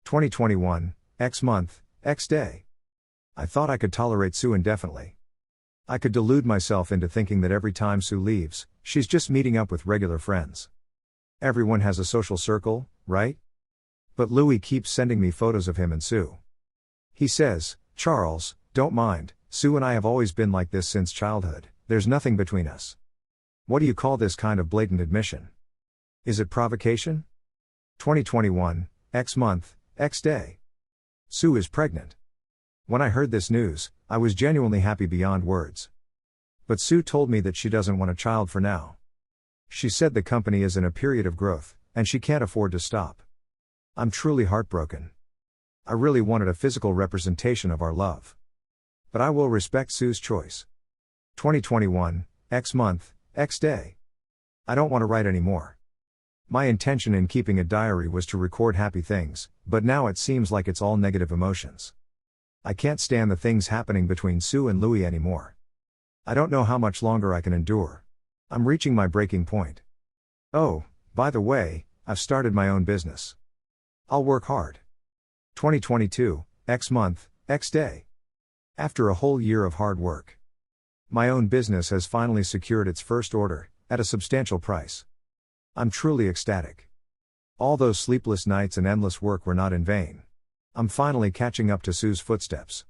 2021, X month, X day. I thought I could tolerate Sue indefinitely. I could delude myself into thinking that every time Sue leaves, she's just meeting up with regular friends. Everyone has a social circle, right? But Louis keeps sending me photos of him and Sue. He says, "Charles, don't mind, Sue and I have always been like this since childhood, there's nothing between us." What do you call this kind of blatant admission? Is it provocation? 2021, X month, X day. Sue is pregnant. When I heard this news, I was genuinely happy beyond words. But Sue told me that she doesn't want a child for now. She said the company is in a period of growth, and she can't afford to stop. I'm truly heartbroken. I really wanted a physical representation of our love. But I will respect Sue's choice. 2021, X month, X day. I don't want to write anymore. My intention in keeping a diary was to record happy things, but now it seems like it's all negative emotions. I can't stand the things happening between Sue and Louis anymore. I don't know how much longer I can endure. I'm reaching my breaking point. Oh, by the way, I've started my own business. I'll work hard. 2022, X month, X day. After a whole year of hard work, my own business has finally secured its first order, at a substantial price. I'm truly ecstatic. All those sleepless nights and endless work were not in vain. I'm finally catching up to Sue's footsteps.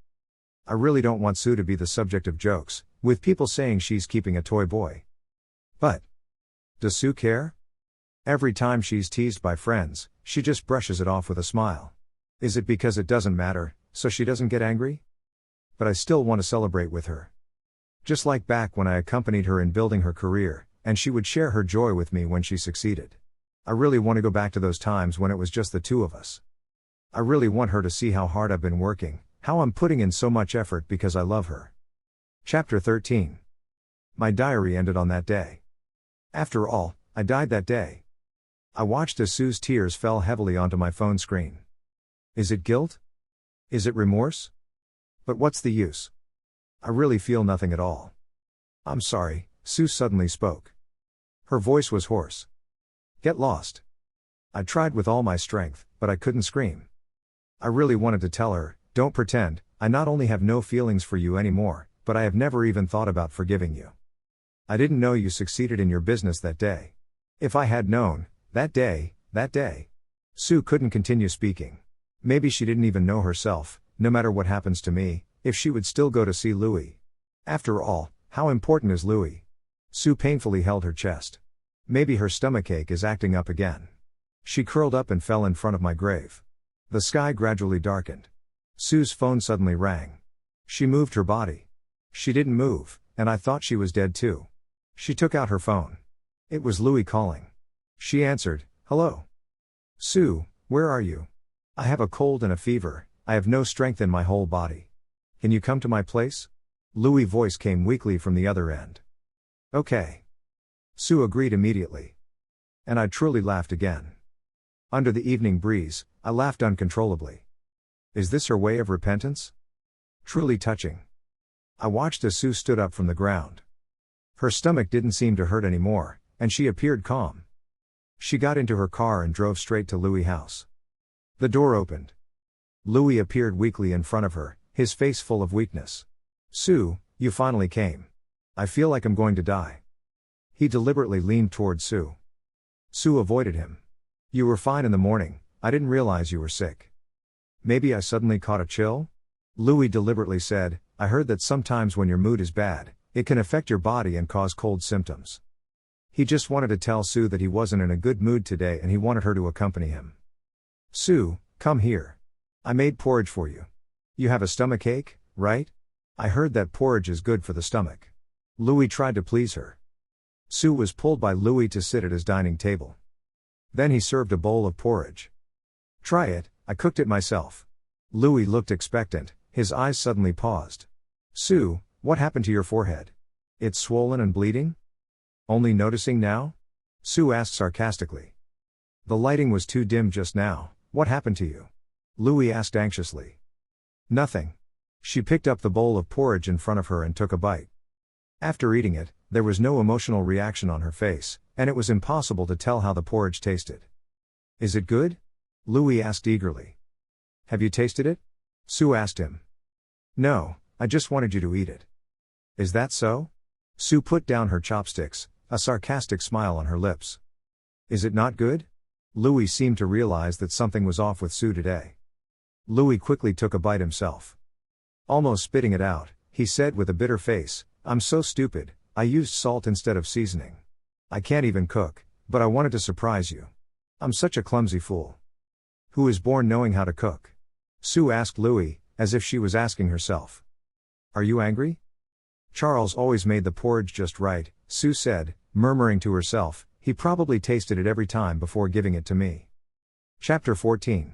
I really don't want Sue to be the subject of jokes, with people saying she's keeping a toy boy. But does Sue care? Every time she's teased by friends, she just brushes it off with a smile. Is it because it doesn't matter, so she doesn't get angry? But I still want to celebrate with her. Just like back when I accompanied her in building her career, and she would share her joy with me when she succeeded. I really want to go back to those times when it was just the two of us. I really want her to see how hard I've been working, how I'm putting in so much effort because I love her. Chapter 13. My diary ended on that day. After all, I died that day. I watched as Sue's tears fell heavily onto my phone screen. Is it guilt? Is it remorse? But what's the use? I really feel nothing at all. I'm sorry, Sue suddenly spoke. Her voice was hoarse. Get lost. I tried with all my strength, but I couldn't scream. I really wanted to tell her, don't pretend, I not only have no feelings for you anymore, but I have never even thought about forgiving you. I didn't know you succeeded in your business that day. If I had known, that day. Sue couldn't continue speaking. Maybe she didn't even know herself, no matter what happens to me, if she would still go to see Louis. After all, how important is Louis? Sue painfully held her chest. Maybe her stomachache is acting up again. She curled up and fell in front of my grave. The sky gradually darkened. Sue's phone suddenly rang. She moved her body. She didn't move, and I thought she was dead too. She took out her phone. It was Louis calling. She answered, "Hello. Sue, where are you? I have a cold and a fever, I have no strength in my whole body. Can you come to my place?" Louis' voice came weakly from the other end. "Okay." Sue agreed immediately. And I truly laughed again. Under the evening breeze, I laughed uncontrollably. Is this her way of repentance? Truly touching. I watched as Sue stood up from the ground. Her stomach didn't seem to hurt anymore, and she appeared calm. She got into her car and drove straight to Louis' house. The door opened. Louis appeared weakly in front of her, his face full of weakness. "Sue, you finally came. I feel like I'm going to die." He deliberately leaned toward Sue. Sue avoided him. "You were fine in the morning, I didn't realize you were sick." "Maybe I suddenly caught a chill?" Louis deliberately said, "I heard that sometimes when your mood is bad, it can affect your body and cause cold symptoms." He just wanted to tell Sue that he wasn't in a good mood today and he wanted her to accompany him. "Sue, come here. I made porridge for you. You have a stomachache, right? I heard that porridge is good for the stomach." Louis tried to please her. Sue was pulled by Louis to sit at his dining table. Then he served a bowl of porridge. "Try it, I cooked it myself." Louis looked expectant, his eyes suddenly paused. "Sue, what happened to your forehead? It's swollen and bleeding? Only noticing now?" Sue asked sarcastically. "The lighting was too dim just now, what happened to you?" Louis asked anxiously. "Nothing." She picked up the bowl of porridge in front of her and took a bite. After eating it, there was no emotional reaction on her face, and it was impossible to tell how the porridge tasted. Is it good? Louis asked eagerly. Have you tasted it? Sue asked him. No, I just wanted you to eat it. Is that so? Sue put down her chopsticks, a sarcastic smile on her lips. Is it not good? Louis seemed to realize that something was off with Sue today. Louis quickly took a bite himself. Almost spitting it out, he said with a bitter face, I'm so stupid, I used salt instead of seasoning. I can't even cook, but I wanted to surprise you. I'm such a clumsy fool. Who is born knowing how to cook? Sue asked Louis, as if she was asking herself. Are you angry? Charles always made the porridge just right, Sue said, murmuring to herself, he probably tasted it every time before giving it to me. Chapter 14.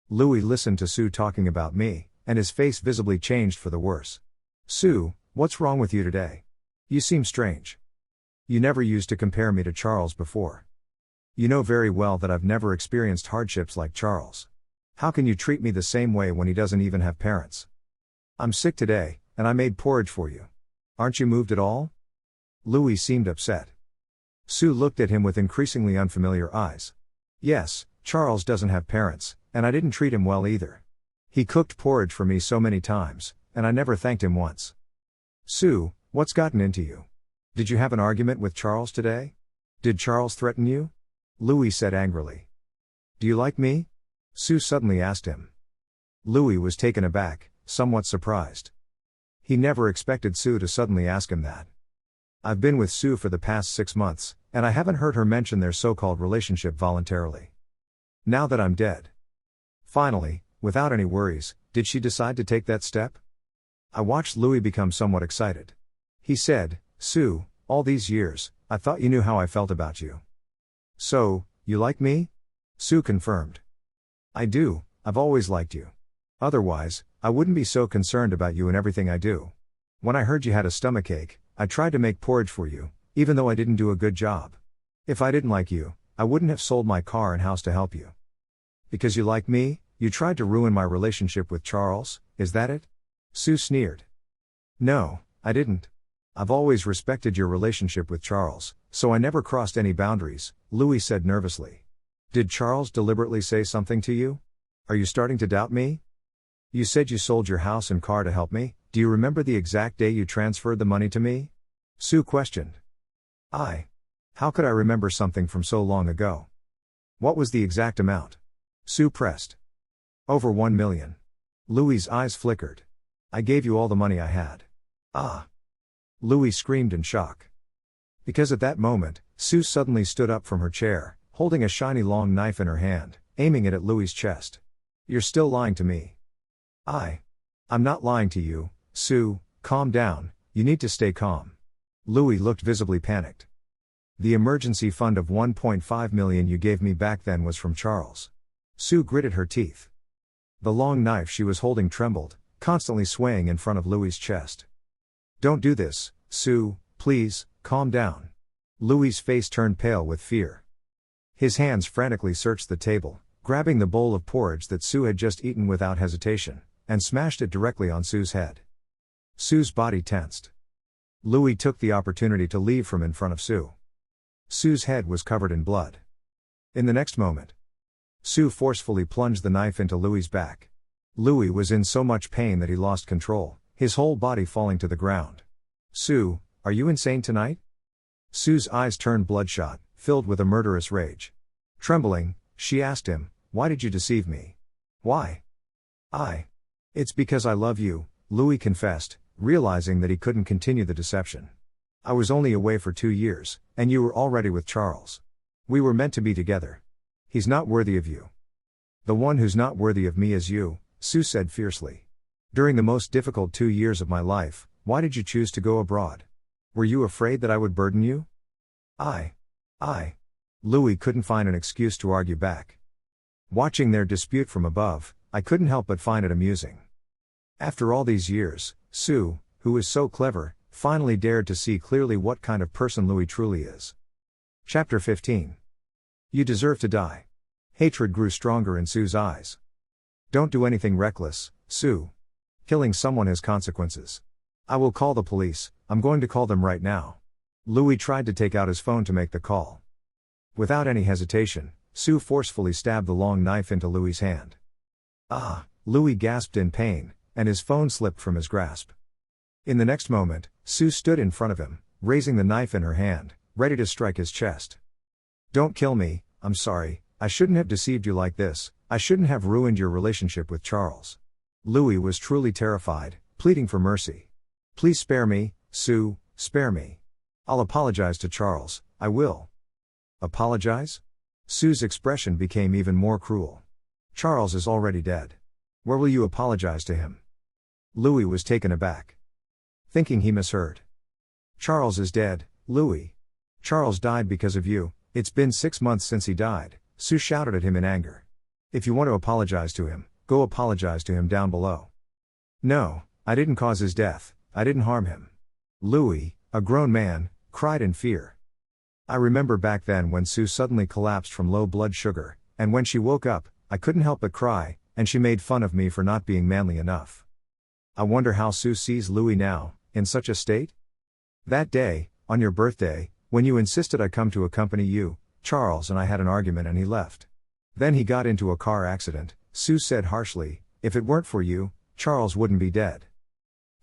Louis listened to Sue talking about me, and his face visibly changed for the worse. Sue, what's wrong with you today? You seem strange. You never used to compare me to Charles before. You know very well that I've never experienced hardships like Charles. How can you treat me the same way when he doesn't even have parents? I'm sick today, and I made porridge for you. Aren't you moved at all? Louis seemed upset. Sue looked at him with increasingly unfamiliar eyes. Yes, Charles doesn't have parents, and I didn't treat him well either. He cooked porridge for me so many times, and I never thanked him once. Sue, what's gotten into you? Did you have an argument with Charles today? Did Charles threaten you? Louis said angrily. Do you like me? Sue suddenly asked him. Louis was taken aback, somewhat surprised. He never expected Sue to suddenly ask him that. I've been with Sue for the past 6 months, and I haven't heard her mention their so-called relationship voluntarily. Now that I'm dead. Finally, without any worries, did she decide to take that step? I watched Louis become somewhat excited. He said, Sue, all these years, I thought you knew how I felt about you. So, you like me? Sue confirmed. I do, I've always liked you. Otherwise, I wouldn't be so concerned about you and everything I do. When I heard you had a stomachache, I tried to make porridge for you, even though I didn't do a good job. If I didn't like you, I wouldn't have sold my car and house to help you. Because you like me, you tried to ruin my relationship with Charles, is that it? Sue sneered. No, I didn't. I've always respected your relationship with Charles, so I never crossed any boundaries, Louis said nervously. Did Charles deliberately say something to you? Are you starting to doubt me? You said you sold your house and car to help me, do you remember the exact day you transferred the money to me? Sue questioned. How could I remember something from so long ago? What was the exact amount? Sue pressed. Over 1 million. Louis's eyes flickered. I gave you all the money I had. Ah! Louis screamed in shock. Because at that moment, Sue suddenly stood up from her chair, holding a shiny long knife in her hand, aiming it at Louis's chest. You're still lying to me. I'm not lying to you, Sue, calm down, you need to stay calm. Louis looked visibly panicked. The emergency fund of 1.5 million you gave me back then was from Charles. Sue gritted her teeth. The long knife she was holding trembled, constantly swaying in front of Louis's chest. Don't do this, Sue, please, calm down. Louis's face turned pale with fear. His hands frantically searched the table, grabbing the bowl of porridge that Sue had just eaten without hesitation, and smashed it directly on Sue's head. Sue's body tensed. Louis took the opportunity to leave from in front of Sue. Sue's head was covered in blood. In the next moment, Sue forcefully plunged the knife into Louis's back. Louis was in so much pain that he lost control, his whole body falling to the ground. Sue, are you insane tonight? Sue's eyes turned bloodshot, filled with a murderous rage. Trembling, she asked him, why did you deceive me? Why? It's because I love you, Louis confessed, realizing that he couldn't continue the deception. I was only away for 2 years, and you were already with Charles. We were meant to be together. He's not worthy of you. The one who's not worthy of me is you, Sue said fiercely. During the most difficult 2 years of my life, why did you choose to go abroad? Were you afraid that I would burden you? Louis couldn't find an excuse to argue back. Watching their dispute from above, I couldn't help but find it amusing. After all these years, Sue, who is so clever, finally dared to see clearly what kind of person Louis truly is. Chapter 15. You deserve to die. Hatred grew stronger in Sue's eyes. Don't do anything reckless, Sue. Killing someone has consequences. I will call the police, I'm going to call them right now. Louis tried to take out his phone to make the call. Without any hesitation, Sue forcefully stabbed the long knife into Louis's hand. Ah! Louis gasped in pain, and his phone slipped from his grasp. In the next moment, Sue stood in front of him, raising the knife in her hand, ready to strike his chest. "Don't kill me, I'm sorry, I shouldn't have deceived you like this, I shouldn't have ruined your relationship with Charles." Louis was truly terrified, pleading for mercy. "Please spare me, Sue, spare me. I'll apologize to Charles, I will." "Apologize?" Sue's expression became even more cruel. "Charles is already dead. Where will you apologize to him?" Louis was taken aback, thinking he misheard. "Charles is dead, Louis. Charles died because of you, it's been 6 months since he died," Sue shouted at him in anger. "If you want to apologize to him, go apologize to him down below." "No, I didn't cause his death, I didn't harm him." Louis, a grown man, cried in fear. I remember back then when Sue suddenly collapsed from low blood sugar, and when she woke up, I couldn't help but cry, and she made fun of me for not being manly enough. I wonder how Sue sees Louis now, in such a state? That day, on your birthday, when you insisted I come to accompany you, Charles and I had an argument and he left. Then he got into a car accident, Sue said harshly. "If it weren't for you, Charles wouldn't be dead.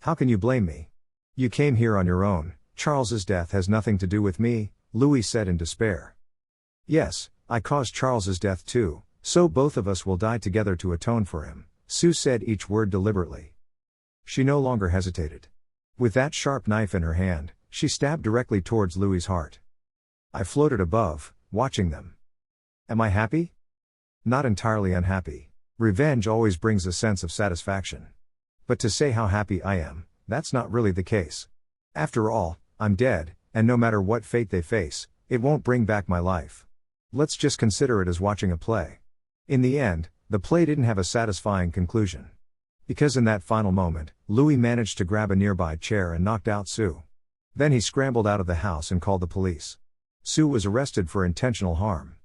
How can you blame me? You came here on your own, Charles's death has nothing to do with me," Louis said in despair. "Yes, I caused Charles's death too, so both of us will die together to atone for him," Sue said each word deliberately. She no longer hesitated. With that sharp knife in her hand, she stabbed directly towards Louis's heart. I floated above, watching them. Am I happy? Not entirely unhappy. Revenge always brings a sense of satisfaction. But to say how happy I am, that's not really the case. After all, I'm dead, and no matter what fate they face, it won't bring back my life. Let's just consider it as watching a play. In the end, the play didn't have a satisfying conclusion. Because in that final moment, Louis managed to grab a nearby chair and knocked out Sue. Then he scrambled out of the house and called the police. Sue was arrested for intentional harm.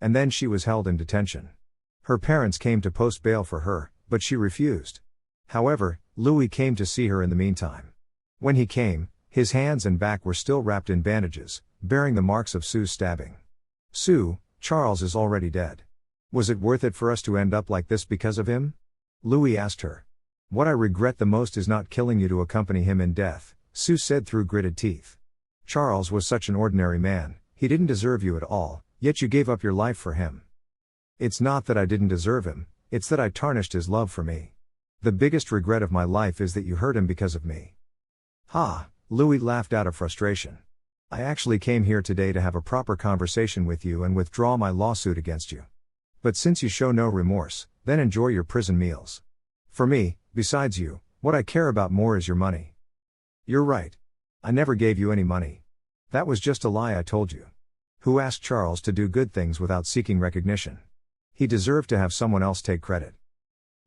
And then she was held in detention. Her parents came to post bail for her, but she refused. However, Louis came to see her in the meantime. When he came, his hands and back were still wrapped in bandages, bearing the marks of Sue's stabbing. "Sue, Charles is already dead. Was it worth it for us to end up like this because of him?" Louis asked her. "What I regret the most is not killing you to accompany him in death," Sue said through gritted teeth. "Charles was such an ordinary man, he didn't deserve you at all, yet you gave up your life for him. It's not that I didn't deserve him, it's that I tarnished his love for me. The biggest regret of my life is that you hurt him because of me." "Ha!" Louis laughed out of frustration. "I actually came here today to have a proper conversation with you and withdraw my lawsuit against you. But since you show no remorse, then enjoy your prison meals. For me, besides you, what I care about more is your money." "You're right. I never gave you any money. That was just a lie I told you. Who asked Charles to do good things without seeking recognition? He deserved to have someone else take credit.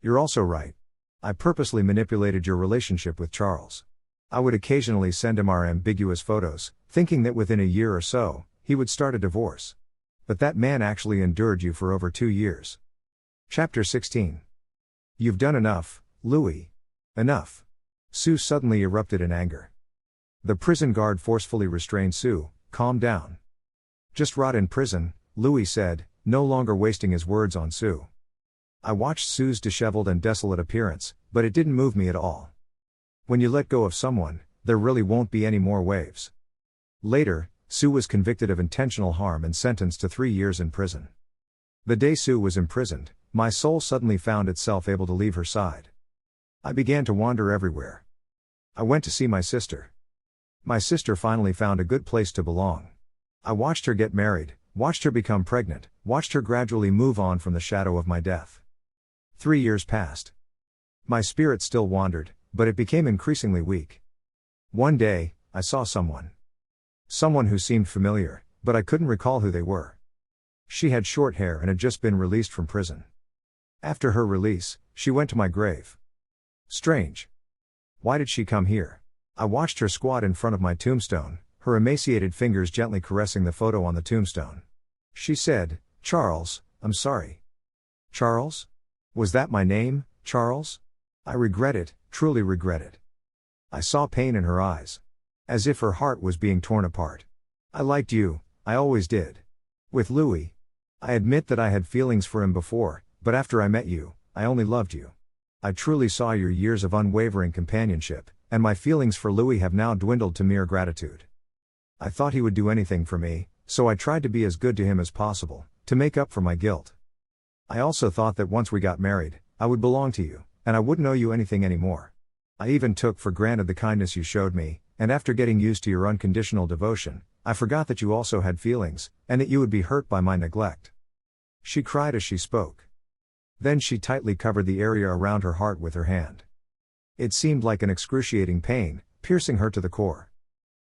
You're also right. I purposely manipulated your relationship with Charles. I would occasionally send him our ambiguous photos, thinking that within a year or so, he would start a divorce. But that man actually endured you for over 2 years." Chapter 16. "You've done enough, Louis. Enough." Sue suddenly erupted in anger. The prison guard forcefully restrained Sue. "Calm down. Just rot in prison," Louis said, no longer wasting his words on Sue. I watched Sue's disheveled and desolate appearance, but it didn't move me at all. When you let go of someone, there really won't be any more waves. Later, Sue was convicted of intentional harm and sentenced to 3 years in prison. The day Sue was imprisoned, my soul suddenly found itself able to leave her side. I began to wander everywhere. I went to see my sister. My sister finally found a good place to belong. I watched her get married, watched her become pregnant, watched her gradually move on from the shadow of my death. 3 years passed. My spirit still wandered, but it became increasingly weak. One day, I saw someone. Someone who seemed familiar, but I couldn't recall who they were. She had short hair and had just been released from prison. After her release, she went to my grave. Strange. Why did she come here? I watched her squat in front of my tombstone, her emaciated fingers gently caressing the photo on the tombstone. She said, "Charles, I'm sorry." Charles? Was that my name, Charles? I regret it, truly regret it. I saw pain in her eyes. As if her heart was being torn apart. I liked you, I always did. With Louis. I admit that I had feelings for him before, but after I met you, I only loved you. I truly saw your years of unwavering companionship, and my feelings for Louis have now dwindled to mere gratitude. I thought he would do anything for me, so I tried to be as good to him as possible, to make up for my guilt. I also thought that once we got married, I would belong to you, and I wouldn't owe you anything anymore. I even took for granted the kindness you showed me, and after getting used to your unconditional devotion, I forgot that you also had feelings, and that you would be hurt by my neglect. She cried as she spoke. Then she tightly covered the area around her heart with her hand. It seemed like an excruciating pain, piercing her to the core.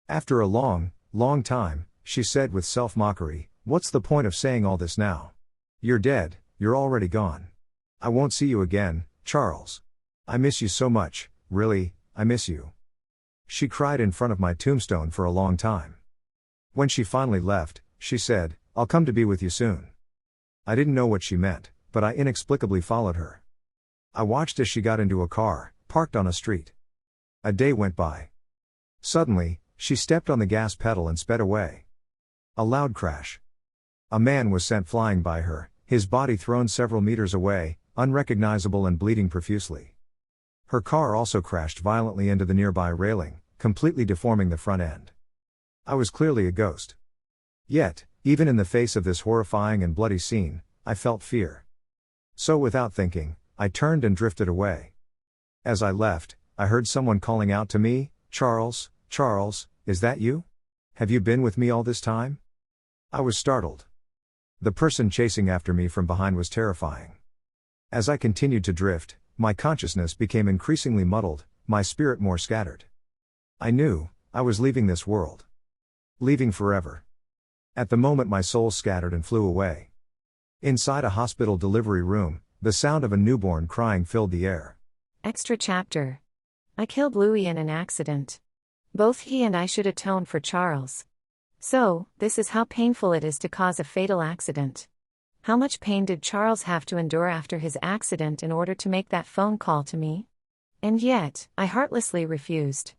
After a long time, she said with self-mockery, "What's the point of saying all this now? You're dead, you're already gone. I won't see you again, Charles. I miss you so much, really, I miss you." She cried in front of my tombstone for a long time. When she finally left, she said, "I'll come to be with you soon." I didn't know what she meant, but I inexplicably followed her. I watched as she got into a car, parked on a street. A day went by. Suddenly, she stepped on the gas pedal and sped away. A loud crash. A man was sent flying by her, his body thrown several meters away, unrecognizable and bleeding profusely. Her car also crashed violently into the nearby railing, completely deforming the front end. I was clearly a ghost. Yet, even in the face of this horrifying and bloody scene, I felt fear. So without thinking, I turned and drifted away. As I left, I heard someone calling out to me, "Charles, Charles, is that you? Have you been with me all this time?" I was startled. The person chasing after me from behind was terrifying. As I continued to drift, my consciousness became increasingly muddled, my spirit more scattered. I knew, I was leaving this world. Leaving forever. At the moment my soul scattered and flew away. Inside a hospital delivery room, the sound of a newborn crying filled the air. Extra chapter. I killed Louis in an accident. Both he and I should atone for Charles. So, this is how painful it is to cause a fatal accident. How much pain did Charles have to endure after his accident in order to make that phone call to me? And yet, I heartlessly refused.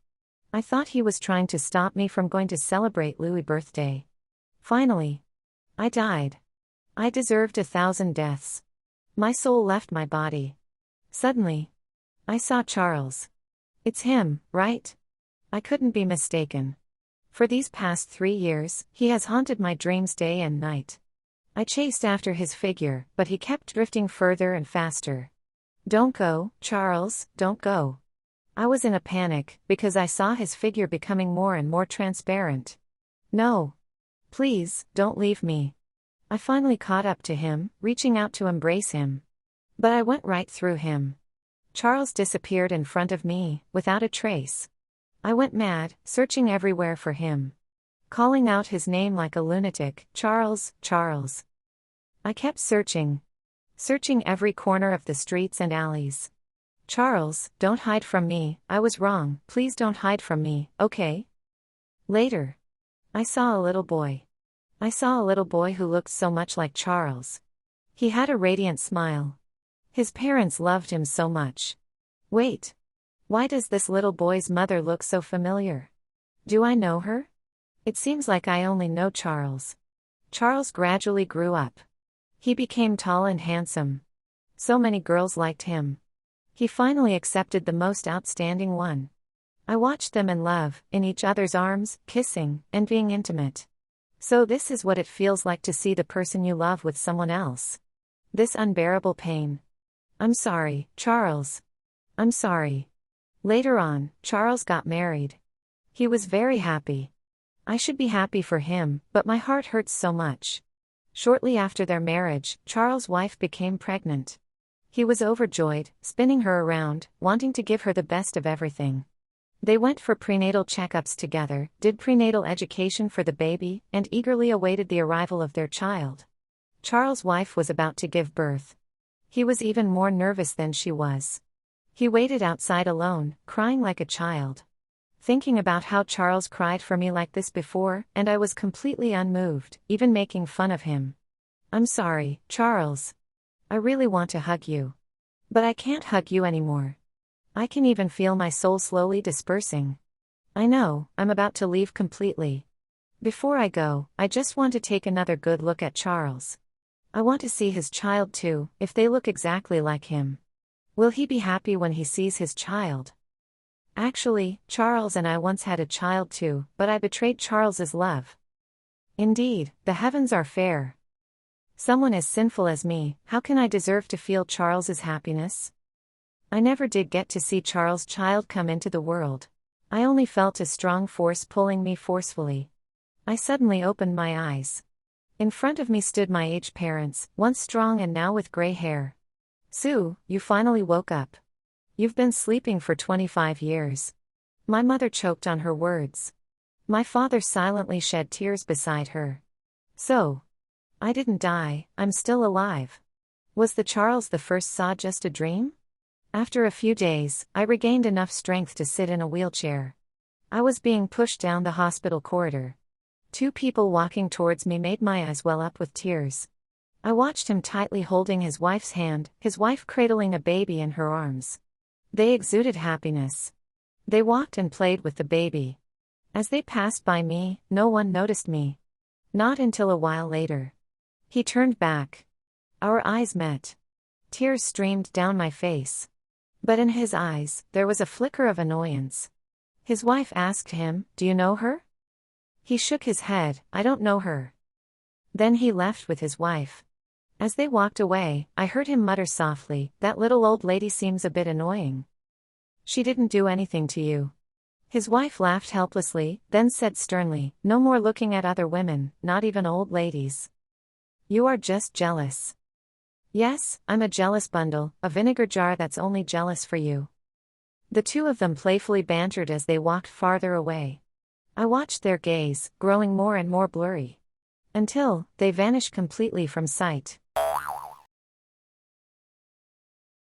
I thought he was trying to stop me from going to celebrate Louis' birthday. Finally, I died. I deserved 1,000 deaths. My soul left my body. Suddenly, I saw Charles. It's him, right? I couldn't be mistaken. For these past 3 years, he has haunted my dreams day and night. I chased after his figure, but he kept drifting further and faster. Don't go, Charles, don't go. I was in a panic, because I saw his figure becoming more and more transparent. No. Please, don't leave me. I finally caught up to him, reaching out to embrace him. But I went right through him. Charles disappeared in front of me, without a trace. I went mad, searching everywhere for him. Calling out his name like a lunatic, "Charles, Charles." I kept searching. Searching every corner of the streets and alleys. "Charles, don't hide from me, I was wrong, please don't hide from me, okay?" Later, I saw a little boy. I saw a little boy who looked so much like Charles. He had a radiant smile. His parents loved him so much. Wait. Why does this little boy's mother look so familiar? Do I know her? It seems like I only know Charles. Charles gradually grew up. He became tall and handsome. So many girls liked him. He finally accepted the most outstanding one. I watched them in love, in each other's arms, kissing, and being intimate. So this is what it feels like to see the person you love with someone else. This unbearable pain. I'm sorry, Charles. I'm sorry. Later on, Charles got married. He was very happy. I should be happy for him, but my heart hurts so much. Shortly after their marriage, Charles' wife became pregnant. He was overjoyed, spinning her around, wanting to give her the best of everything. They went for prenatal checkups together, did prenatal education for the baby, and eagerly awaited the arrival of their child. Charles' wife was about to give birth. He was even more nervous than she was. He waited outside alone, crying like a child. Thinking about how Charles cried for me like this before, and I was completely unmoved, even making fun of him. I'm sorry, Charles. I really want to hug you. But I can't hug you anymore. I can even feel my soul slowly dispersing. I know, I'm about to leave completely. Before I go, I just want to take another good look at Charles. I want to see his child too, if they look exactly like him. Will he be happy when he sees his child? Actually, Charles and I once had a child too, but I betrayed Charles's love. Indeed, the heavens are fair. Someone as sinful as me, how can I deserve to feel Charles's happiness? I never did get to see Charles' child come into the world. I only felt a strong force pulling me forcefully. I suddenly opened my eyes. In front of me stood my aged parents, once strong and now with gray hair. Sue, you finally woke up. You've been sleeping for 25 years. My mother choked on her words. My father silently shed tears beside her. So, I didn't die, I'm still alive. Was the Charles the first saw just a dream? After a few days, I regained enough strength to sit in a wheelchair. I was being pushed down the hospital corridor. Two people walking towards me made my eyes well up with tears. I watched him tightly holding his wife's hand, his wife cradling a baby in her arms. They exuded happiness. They walked and played with the baby. As they passed by me, no one noticed me. Not until a while later. He turned back. Our eyes met. Tears streamed down my face. But in his eyes, there was a flicker of annoyance. His wife asked him, "Do you know her?" He shook his head, "I don't know her." Then he left with his wife. As they walked away, I heard him mutter softly, "That little old lady seems a bit annoying. She didn't do anything to you." His wife laughed helplessly, then said sternly, "No more looking at other women, not even old ladies. You are just jealous." "Yes, I'm a jealous bundle, a vinegar jar that's only jealous for you." The two of them playfully bantered as they walked farther away. I watched their gaze, growing more and more blurry. Until, they vanished completely from sight.